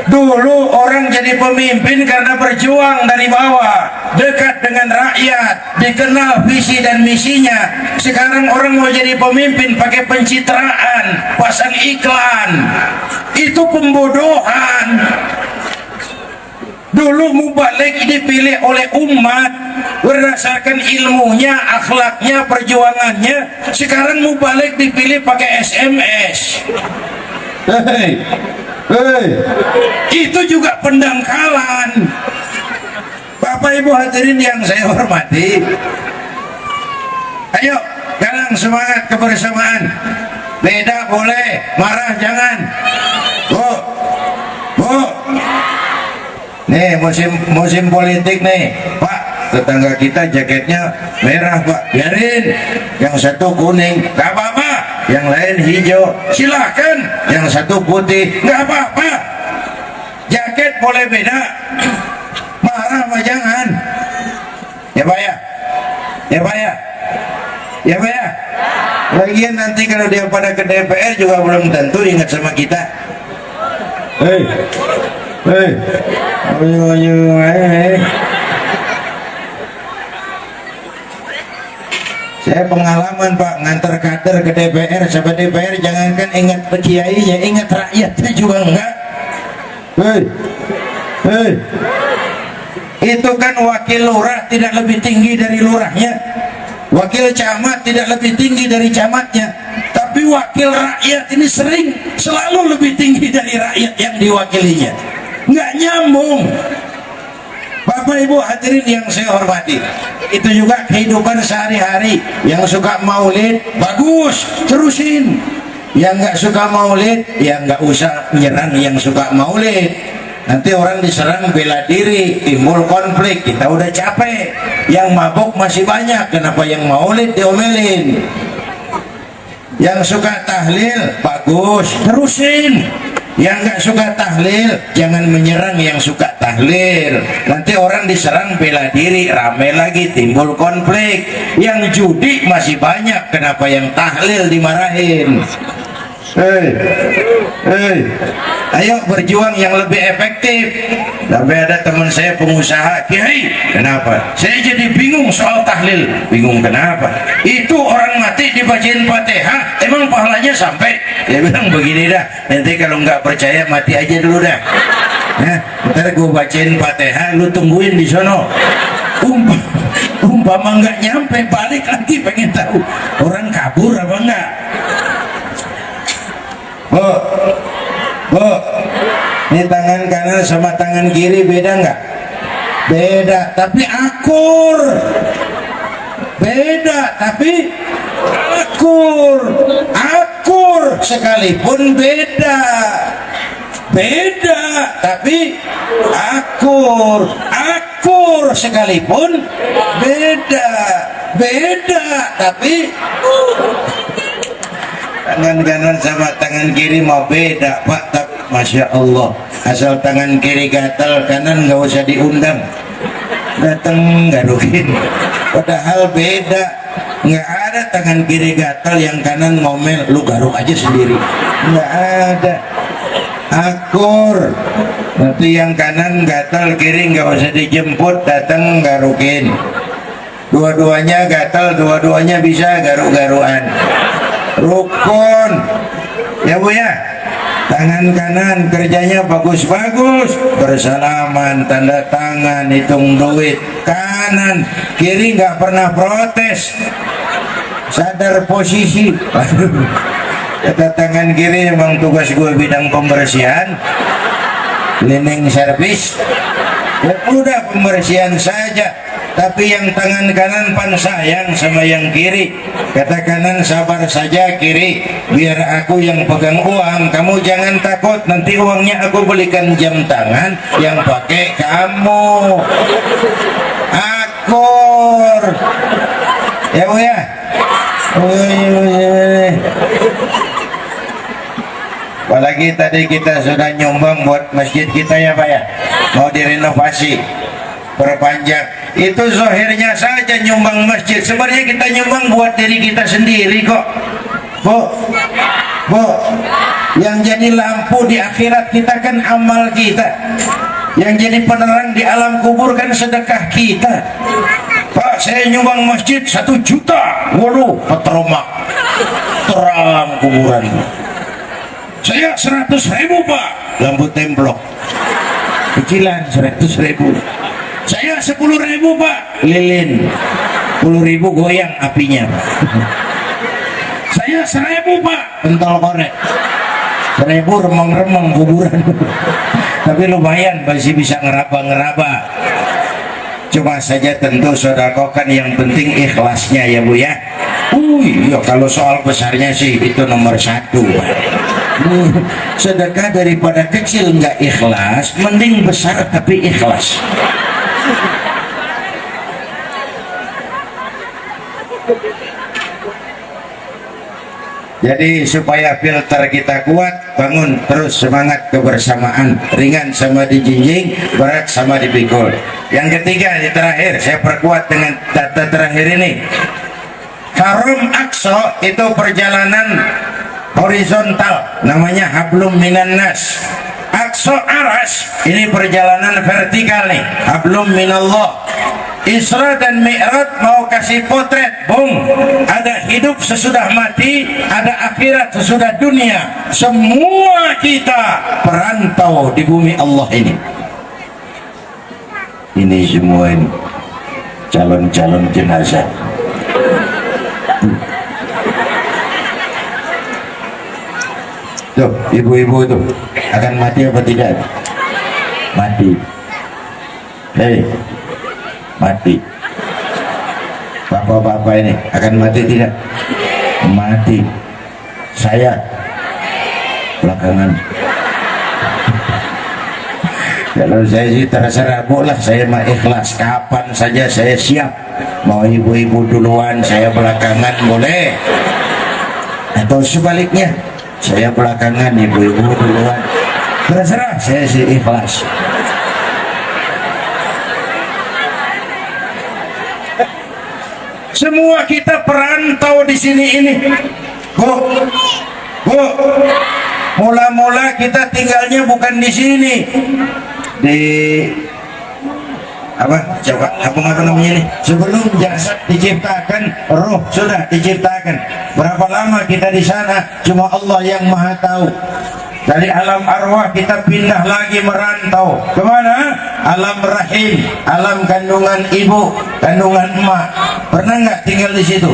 Dulu orang jadi pemimpin karena berjuang dari bawah, dekat dengan rakyat, dikenal visi dan misinya. Sekarang orang mau jadi pemimpin pakai pencitraan, pasang iklan. Itu pembodohan. Dulu mubalik dipilih oleh umat berdasarkan ilmunya, akhlaknya, perjuangannya. Sekarang mubalik dipilih pakai SMS. Hei, itu juga pendangkalan. Bapak Ibu hadirin yang saya hormati, ayo sekarang semangat kebersamaan. Beda boleh, marah jangan. Bu, Nih musim politik nih Pak, tetangga kita jaketnya merah Pak, biarin. Yang satu kuning, nggak apa-apa. Yang lain hijau, silahkan. Yang satu putih, nggak apa-apa. Jaket boleh beda, marah mah jangan. Ya Pak ya, ya Pak ya, ya Pak ya. Lagian nanti kalau dia pada ke DPR juga belum tentu ingat sama kita. Hei, hei, saya pengalaman Pak ngantar kader ke DPR, sampai DPR jangankan ingat kiainya, ingat rakyatnya juga enggak. Hei, hei, itu kan wakil lurah tidak lebih tinggi dari lurahnya, wakil camat tidak lebih tinggi dari camatnya, tapi wakil rakyat ini selalu lebih tinggi dari rakyat yang diwakilinya. Nggak nyambung. Bapak Ibu hadirin yang saya hormati, itu juga kehidupan sehari-hari. Yang suka maulid bagus, terusin. Yang nggak suka maulid ya nggak usah menyerang yang suka maulid. Nanti orang diserang bela diri, timbul konflik, kita udah capek. Yang mabuk masih banyak, kenapa yang maulid diomelin? Yang suka tahlil bagus, terusin. Yang nggak suka tahlil jangan menyerang yang suka tahlil. Nanti orang diserang bela diri, rame lagi, timbul konflik. Yang judi masih banyak, kenapa yang tahlil dimarahin? Hei, hei, ayo berjuang yang lebih efektif. Sampai ada teman saya pengusaha, Kiai, kenapa? Saya jadi bingung soal tahlil. Bingung kenapa? Itu orang mati dibacain Fatihah, emang pahalanya sampai? Dia bilang begini dah, nanti kalau nggak percaya mati aja dulu dah. Nah, ntar gue bacain Fatihah, lu tungguin di sono. Umpama nggak nyampe, balik lagi pengen tahu orang kabur apa enggak. Bu, ini tangan kanan sama tangan kiri beda nggak? Beda, tapi akur. Beda, tapi akur. Akur sekalipun beda. Beda, tapi akur. Akur sekalipun beda. Beda, tapi tangan kanan sama tangan kiri mau beda Pak, Masya Allah. Asal tangan kiri gatal, kanan nggak usah diundang, datang garukin. Padahal beda, nggak ada tangan kiri gatal yang kanan ngomel, lu garuk aja sendiri, nggak ada. Akur. Nanti yang kanan gatal, kiri nggak usah dijemput, datang garukin. Dua-duanya gatal, dua-duanya bisa garuk-garuan. Rukun ya Bu ya. Tangan kanan kerjanya bagus-bagus, bersalaman, tanda tangan, hitung duit. Kanan, kiri nggak pernah protes, sadar posisi. Kata tangan kiri, emang tugas gue bidang pembersihan, cleaning service, ya udah pembersihan saja. Tapi yang tangan kanan pan sayang sama yang kiri. Kata kanan, sabar saja kiri, biar aku yang pegang uang, kamu jangan takut, nanti uangnya aku belikan jam tangan yang pakai kamu. Akur ya Bu ya. Apalagi tadi kita sudah nyumbang buat masjid kita ya Pak ya, mau direnovasi, perpanjang. Itu zahirnya saja nyumbang masjid, sebenarnya kita nyumbang buat diri kita sendiri kok Bu. Yang jadi lampu di akhirat kita kan amal kita, yang jadi penerang di alam kubur kan sedekah kita. Pak, saya nyumbang masjid 1 juta, waduh petromak, terang kuburan. Saya 100.000 Pak, lampu templok kecilan 100.000. Saya 10.000 Pak, lilin 10.000 goyang apinya. Saya 1.000 Pak, pentol korek 1.000 remang-remang kuburan. Tapi lumayan masih bisa ngeraba-ngeraba. Cuma saja tentu sodakokan, yang penting ikhlasnya ya Bu ya. Ya kalau soal besarnya sih itu nomor 1 Pak. Sedekah daripada kecil nggak ikhlas, mending besar tapi ikhlas. Jadi supaya filter kita kuat, bangun terus semangat kebersamaan, ringan sama dijinjing, berat sama dipikul. Yang ketiga, di terakhir saya perkuat dengan data terakhir ini. Haram Aqsa itu perjalanan horizontal, namanya hablum minan nas. Aqsa Arash ini perjalanan vertikal nih, hablum minallah. Isra dan Mi'raj mau kasih potret, bung, ada hidup sesudah mati, ada akhirat sesudah dunia. Semua kita perantau di bumi Allah ini. Ini semua ini calon-calon jenazah. Tuh, ibu-ibu tuh akan mati apa tidak? Mati. Hei, mati. Bapak-bapak ini akan mati tidak? Mati. Saya belakangan. Kalau saya sih terserah, boleh, saya mah ikhlas, kapan saja saya siap. Mau ibu-ibu duluan, saya belakangan, boleh. Atau sebaliknya, saya belakangan, ibu-ibu duluan, terserah, saya sih ikhlas. Semua kita perantau di sini ini, bu. Mula-mula kita tinggalnya bukan di sini, di apa? Coba apa namanya ini? Sebelum jasad diciptakan, roh sudah diciptakan. Berapa lama kita di sana? Cuma Allah yang Maha tahu. Dari alam arwah kita pindah lagi merantau kemana? Alam rahim, alam kandungan ibu, kandungan emak. Pernah nggak tinggal di situ?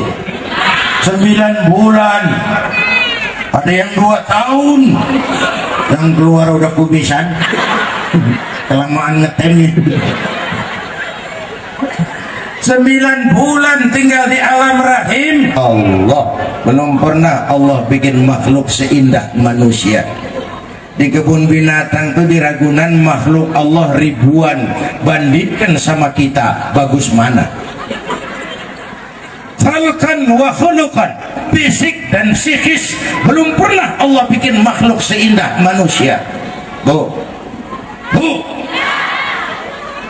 9 bulan. Ada yang 2 tahun, yang keluar udah kumisan, kelamaan ngetem itu. 9 bulan tinggal di alam rahim. Allah, belum pernah Allah bikin makhluk seindah manusia. Di kebun binatang tuh di Ragunan makhluk Allah ribuan, bandingkan sama kita, bagus mana? Khalqan wa khuluqan, fisik dan psikis, belum pernah Allah bikin makhluk seindah manusia. Bu,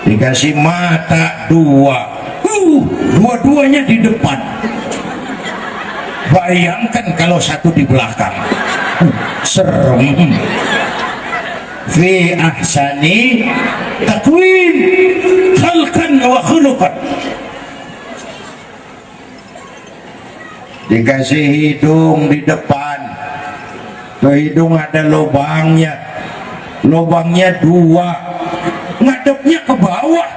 dikasih mata 2, dua-duanya di depan. Bayangkan kalau satu di belakang, serem. Fi ahsani taqwim, khalqan wa khuluqan. Dikasih hidung di depan, ke hidung ada lubangnya 2, ngadepnya ke bawah.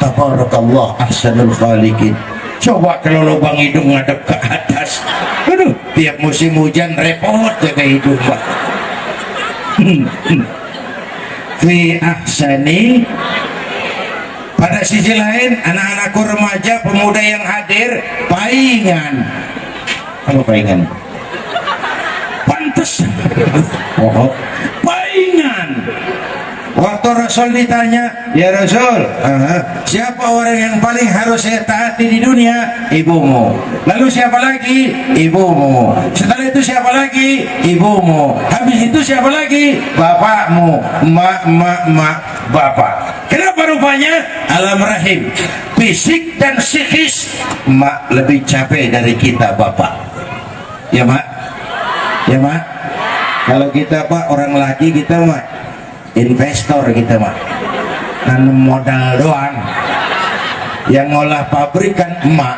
Tabarakallah ahsanul khaliqin. Coba kalau lubang hidung ngadep ke atas, aduh, tiap musim hujan repot jaga hidung, Pak. Fi ahsani. Pada sisi lain, anak-anakku remaja, pemuda yang hadir, paingan. Apa paingan? Pantes. Oh, paingan. Waktu Rasul ditanya, ya Rasul, siapa orang yang paling harus saya taati di dunia? Ibumu. Lalu siapa lagi? Ibumu. Setelah itu siapa lagi? Ibumu. Habis itu siapa lagi? Bapakmu. Mak, bapak. Kenapa rupanya? Alam rahim, fisik dan psikis. Mak lebih capek dari kita, bapak. Ya mak? Ya mak? Kalau kita pak orang laki, kita mak investor, kita mak nanam modal doang. Yang ngolah pabrik kan emak.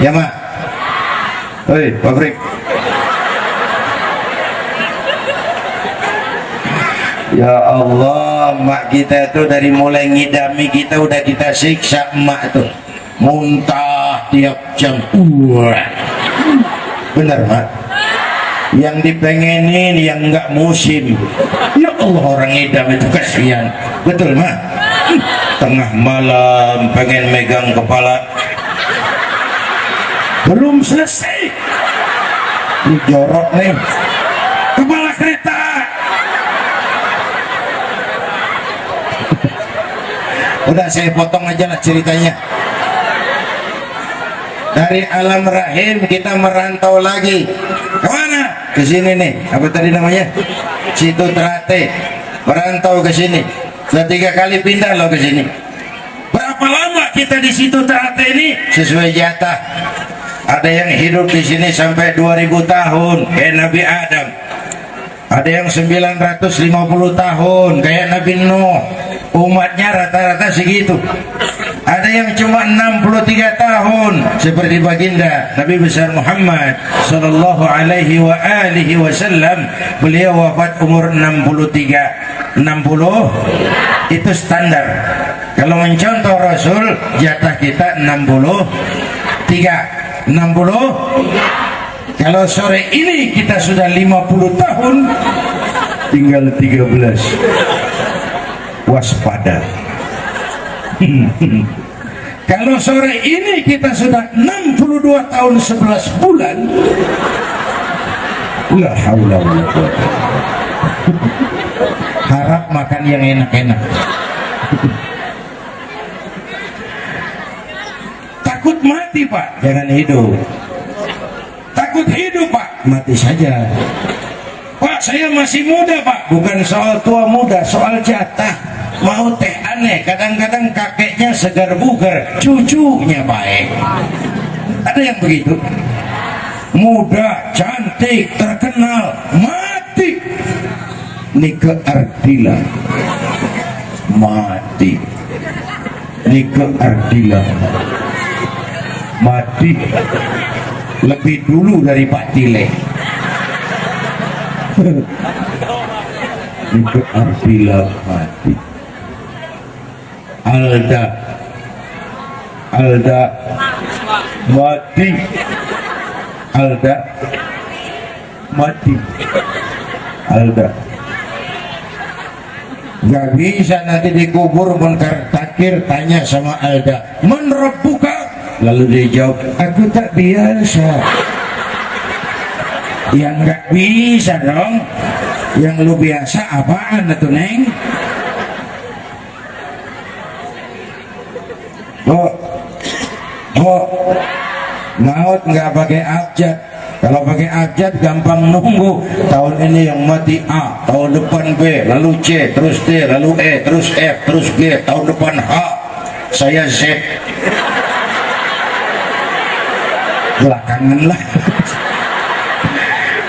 Ya mak? Hei pabrik. Ya Allah, mak kita tuh dari mulai ngidami kita udah kita siksa. Emak tuh muntah tiap jam. Bener mak? Yang dipengenin yang nggak musim. Ya Allah, orang ngidam itu kasihan. Betul mak? Tengah malam pengen megang kepala, belum selesai dijorok nih. Udah saya potong aja lah ceritanya. Dari alam rahim kita merantau lagi kemana? Ke sini nih, apa tadi namanya? Situ Terate. Merantau ke sini. Sudah 3 kali pindah loh ke sini. Berapa lama kita di situ Terate ini? Sesuai jatah. Ada yang hidup di sini sampai 2000 tahun kayak Nabi Adam. Ada yang 950 tahun kayak Nabi Nuh. Umatnya rata-rata segitu. Ada yang cuma 63 tahun seperti baginda Nabi besar Muhammad sallallahu alaihi wasallam. Beliau wafat umur 63. 60 itu standar. Kalau mencontoh Rasul, jatah kita 63. 60. Kalau sore ini kita sudah 50 tahun, tinggal 13. Waspada. Kalau sore ini kita sudah 62 tahun 11 bulan, la haula wala quwwata. Harap makan yang enak-enak. Takut mati Pak, jangan hidup. Takut hidup Pak, mati saja. Pak, saya masih muda Pak. Bukan soal tua muda, soal jatah. Mau teh aneh, kadang-kadang kakeknya segar bugar, cucunya baik. Ada yang begitu. Muda, cantik, terkenal, mati. Nike Ardila mati. Nike Ardila mati lebih dulu dari Pak Tile. Nike Ardila mati. Alda mati. Alda mati. Alda nggak bisa nanti dikubur munkar takir, tanya sama Alda, man rabbuka? Lalu dia jawab, aku tak biasa. Yang nggak bisa dong. Yang lu biasa apaan itu Neng? Maut nggak pakai abjad. Kalau pakai abjad gampang nunggu. Tahun ini yang mati A, tahun depan B, lalu C, terus D, lalu E, terus F, terus G, tahun depan H, saya Z. Belakangan lah.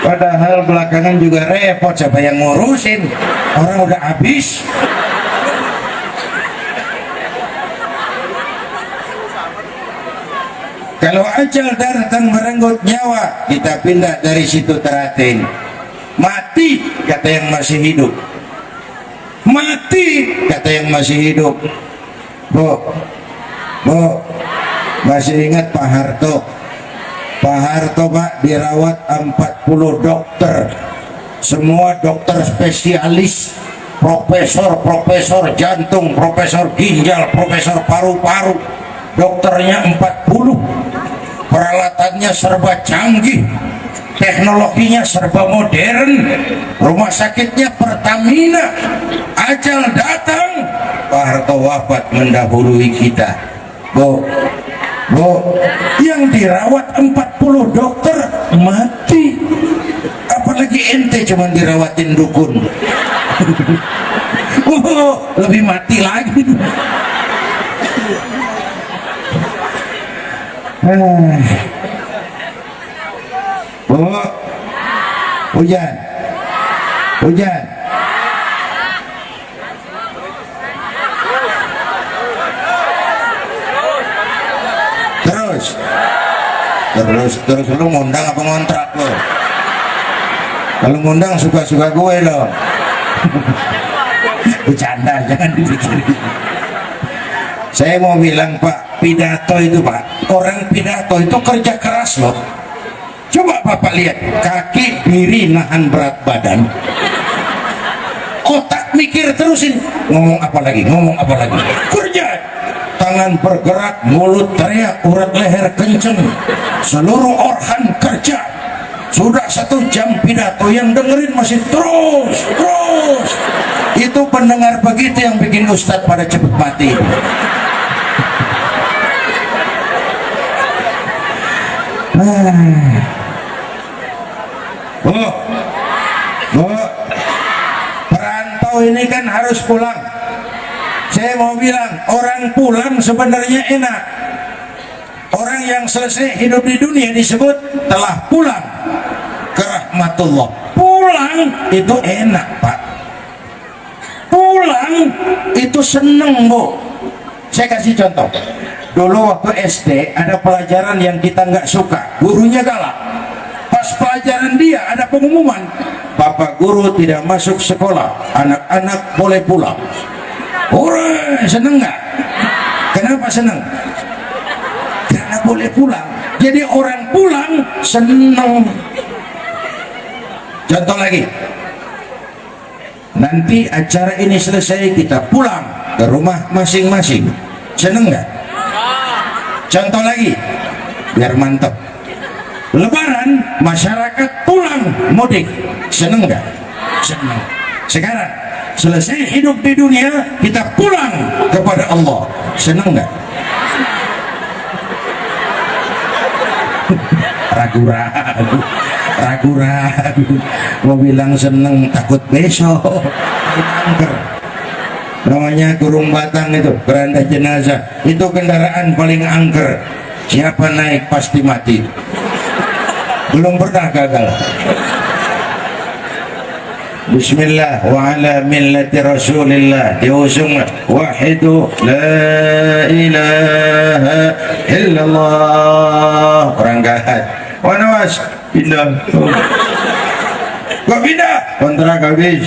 Padahal belakangan juga repot, siapa yang ngurusin? Orang udah habis. Kalau ajal datang merenggut nyawa, kita pindah dari situ Terating. Mati kata yang masih hidup. Mati kata yang masih hidup. Bu, masih ingat Pak Harto? Pak Harto Pak dirawat 40 dokter. Semua dokter spesialis. Profesor jantung, profesor ginjal, profesor paru-paru. Dokternya 40. Peralatannya serba canggih, teknologinya serba modern, rumah sakitnya Pertamina. Ajal datang, Pak Harto wafat mendahului kita. Bu, yang dirawat 40 dokter mati. Apalagi ente cuma dirawatin dukun. Lebih mati lagi. Bu, hujan. Terus lu ngundang apa ngontrak lo? Kalau ngundang suka-suka gue lo. Bercanda, jangan dipikirin. Saya mau bilang Pak, pidato itu Pak, orang pidato itu kerja keras loh. Coba Bapak lihat, kaki diri nahan berat badan, otak mikir terusin, ngomong apa lagi, kerja, tangan bergerak, mulut teriak, urat leher kenceng, seluruh organ kerja, Sudah 1 jam pidato, yang dengerin masih terus. Itu pendengar begitu yang bikin Ustadz pada cepet mati. Bu, perantau ini kan harus pulang. Saya mau bilang, orang pulang sebenarnya enak. Orang yang selesai hidup di dunia disebut telah pulang ke rahmatullah. Pulang itu enak, Pak. Pulang itu seneng, Bu. Saya kasih contoh. Dulu waktu SD ada pelajaran yang kita nggak suka, gurunya galak. Pas pelajaran dia ada pengumuman, Bapak guru tidak masuk sekolah, anak-anak boleh pulang. Hore, seneng nggak? Kenapa seneng? Karena boleh pulang. Jadi orang pulang seneng. Contoh lagi, nanti acara ini selesai kita pulang ke rumah masing-masing, seneng nggak? Contoh lagi, biar mantap. Lebaran masyarakat pulang mudik, seneng nggak? Seneng. Sekarang selesai hidup di dunia kita pulang kepada Allah, seneng nggak? Ragu-ragu, mau bilang seneng takut besok angker. Namanya kurung batang itu, keranda jenazah, itu kendaraan paling angker. Siapa naik pasti mati. Belum pernah gagal. Bismillah wa ala millati rasulillah, diusung wahidu la ilaha illallah. Perangkat wanawas pindah. Kok pindah? Kontrak habis.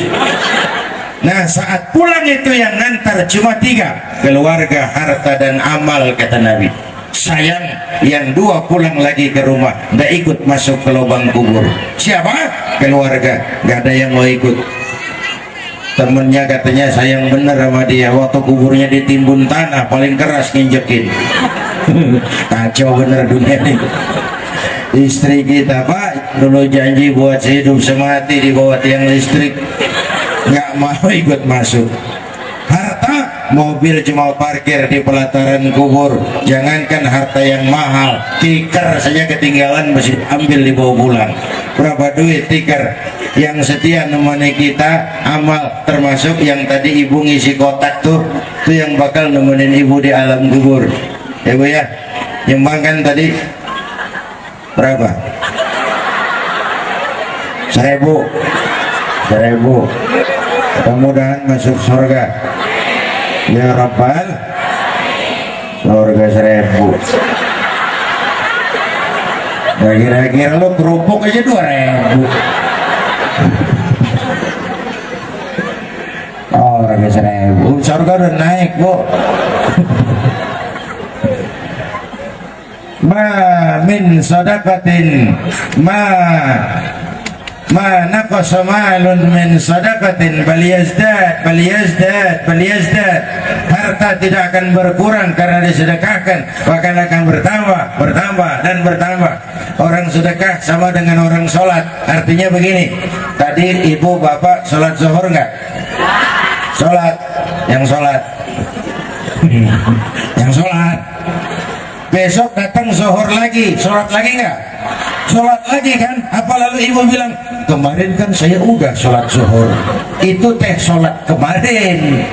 Nah, saat pulang itu yang ngantar cuma 3, keluarga, harta, dan amal, kata Nabi. Sayang yang 2 pulang lagi ke rumah, nggak ikut masuk ke lubang kubur. Siapa? Keluarga, nggak ada yang mau ikut. Temennya katanya sayang bener sama dia, waktu kuburnya ditimbun tanah paling keras nginjekin. Kacau bener dunia ini. Istri kita, Pak, dulu janji buat hidup semati di bawah tiang listrik, nggak mau ikut masuk. Harta, mobil cuma parkir di pelataran kubur. Jangankan harta yang mahal, tikar saja ketinggalan masih ambil dibawa pulang. Berapa duit tikar? Yang setia nemani kita amal, termasuk yang tadi ibu ngisi kotak tuh yang bakal nemenin ibu di alam kubur. Ya Bu ya, nyumbangkan tadi berapa? 1000. Mudah-mudahan masuk surga ya Rabbal. Surga 1000. Ya kira-kira lo kerupuk aja 2000. Oh, harga 1000. Surga udah naik, Bu. Ma min sadaqatin ma naqasa malun min sadaqatin bal yazdad. Harta tidak akan berkurang karena disedekahkan, bahkan akan bertambah. Orang sedekah sama dengan orang sholat. Artinya begini, tadi ibu bapak sholat zuhur nggak? Sholat. Yang sholat besok datang zuhur lagi, sholat lagi nggak? Sholat lagi kan? Apa lalu ibu bilang, kemarin kan saya udah sholat zuhur, itu teh sholat kemarin.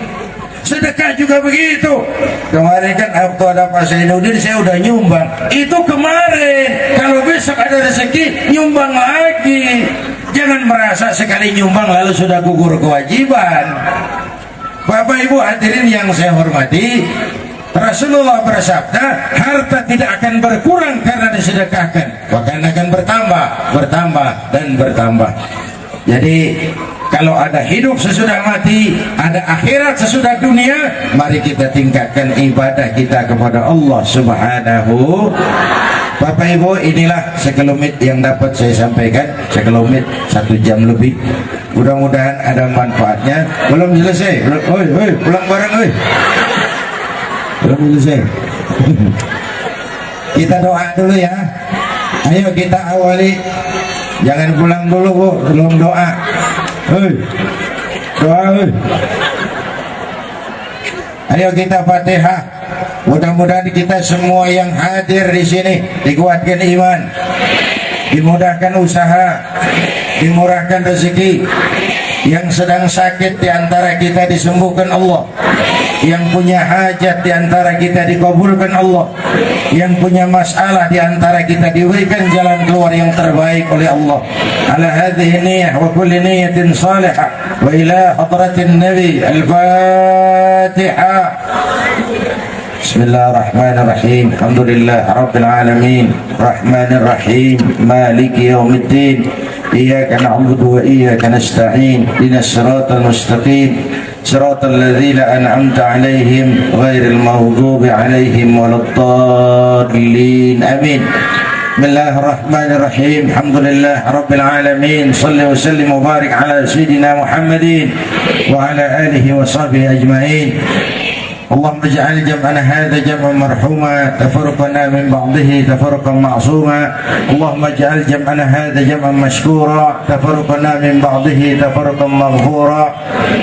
Sedekah juga begitu. Kemarin kan waktu ada Pak Zainuddin saya udah nyumbang, itu kemarin. Kalau besok ada rezeki nyumbang lagi. Jangan merasa sekali nyumbang lalu sudah gugur kewajiban. Bapak Ibu hadirin yang saya hormati, Rasulullah bersabda, harta tidak akan berkurang karena disedekahkan, bahkan akan bertambah. Jadi kalau ada hidup sesudah mati, ada akhirat sesudah dunia, mari kita tingkatkan ibadah kita kepada Allah Subhanahu. Bapak Ibu, inilah sekelumit yang dapat saya sampaikan. Sekelumit 1 jam lebih. Mudah-mudahan ada manfaatnya. Belum selesai. Pulang bareng, belum selesai. Kita doa dulu ya. Ayo kita awali Jangan pulang dulu Bu, belum doa. Hei, doa hei. Ayo kita Fatihah. Mudah-mudahan kita semua yang hadir di sini dikuatkan iman, dimudahkan usaha, dimurahkan rezeki. Yang sedang sakit di antara kita disembuhkan Allah. Yang punya hajat di antara kita dikabulkan Allah. Yang punya masalah di antara kita diberikan jalan keluar yang terbaik oleh Allah. Ala hadhihi niyyah wa kulli niyyatin salihah wa ila hadratin nabi al-Fatihah. Bismillahirrahmanirrahim. Alhamdulillah rabbil alamin. Rahmanir rahim. Maliki yaumiddin. إياك نعبد وإياك نستعين اهدنا الصراط المستقيم صراط الذين أنعمت عليهم غير المغضوب عليهم ولا الضالين آمين. بسم الله الرحمن الرحيم. الحمد لله رب العالمين. صل وسلم وبارك على سيدنا محمد وعلى آله وصحبه أجمعين. اللهم اجعل جمعنا هذا جمعا مرحوما تفرقنا من بعضه تفرقا معصوما. اللهم اجعل جمعنا هذا جمعا مشكورا تفرقنا من بعضه تفرقا مغفورا.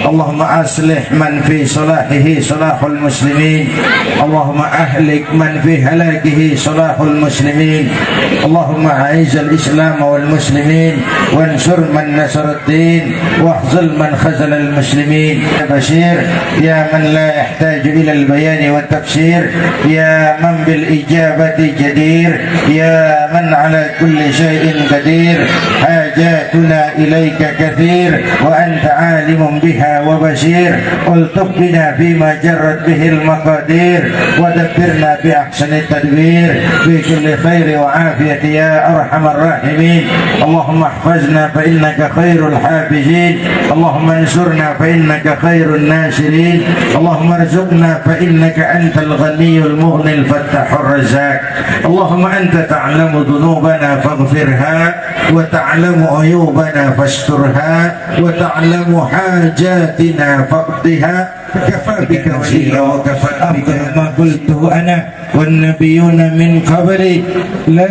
اللهم أصلح من في صلاحه صلاح المسلمين. اللهم أهلك من في هلاكه صلاح المسلمين. اللهم أعز الإسلام والمسلمين وانصر من نصر الدين واخذل من خذل المسلمين. يا بشير يا من لا يحتاج إلى البيان والتفسير، يا من بالإجابة جدير، يا من على كل شيء قدير. حاجاتنا إليك كثير وأنت عالم بها وبشير. الطف بنا فيما جرت به المقادير ودبرنا بأحسن التدبير في كل خير وعافية يا أرحم الراحمين. اللهم احفظنا فإنك خير الحافظين. اللهم انصرنا فإنك خير الناصرين. اللهم ارزقنا فإنك أنت الغني المغني الفتاح الرزاق. اللهم أنت تعلم ذنوبنا فاغفرها وتعلم عيوبنا فاسترها وتعلم حاجاتنا فاقضها. كفى بك وكيلا وكفى بك ما قلته أنا والنبيون من قبلي. لا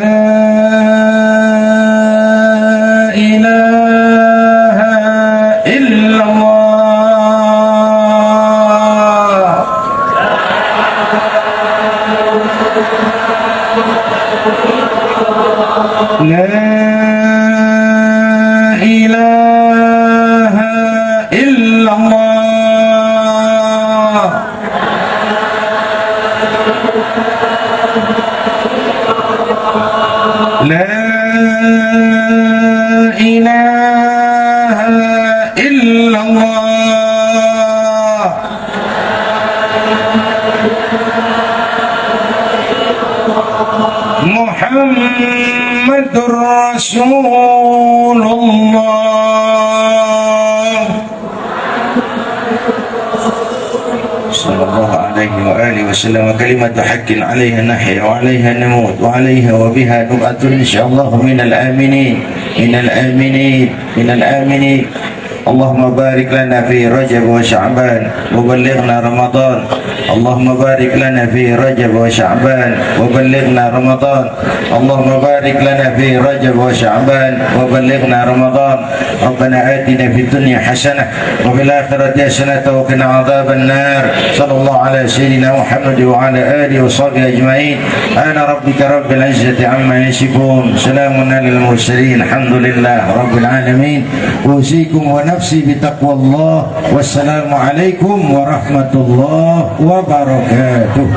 إله إلا الله. لا إله إلا الله. لا إله إلا الله. محمد رسول الله صلى الله عليه وآله وسلم. كلمة حق عليها نحيا وعليها نموت وعليها وبها نبعث إن شاء الله من الآمنين من الآمنين من الآمنين. اللهم بارك لنا في رجب وشعبان وبلغنا رمضان. اللهم بارك لنا في رجب وشعبان وبلغنا رمضان. اللهم بارك لنا في رجب وشعبان وبلغنا رمضان. ربنا آتنا في الدنيا حسنة وفي الآخرة حسنة وقنا عذاب النار. صلى الله على سيدنا محمد وعلى آله وصحبه أجمعين. أنا ربك رب العزة عما يصفون. سلام على المرسلين. الحمد لله رب العالمين. أوصيكم ونفسي بتقوى الله. والسلام عليكم ورحمة الله وبركاته.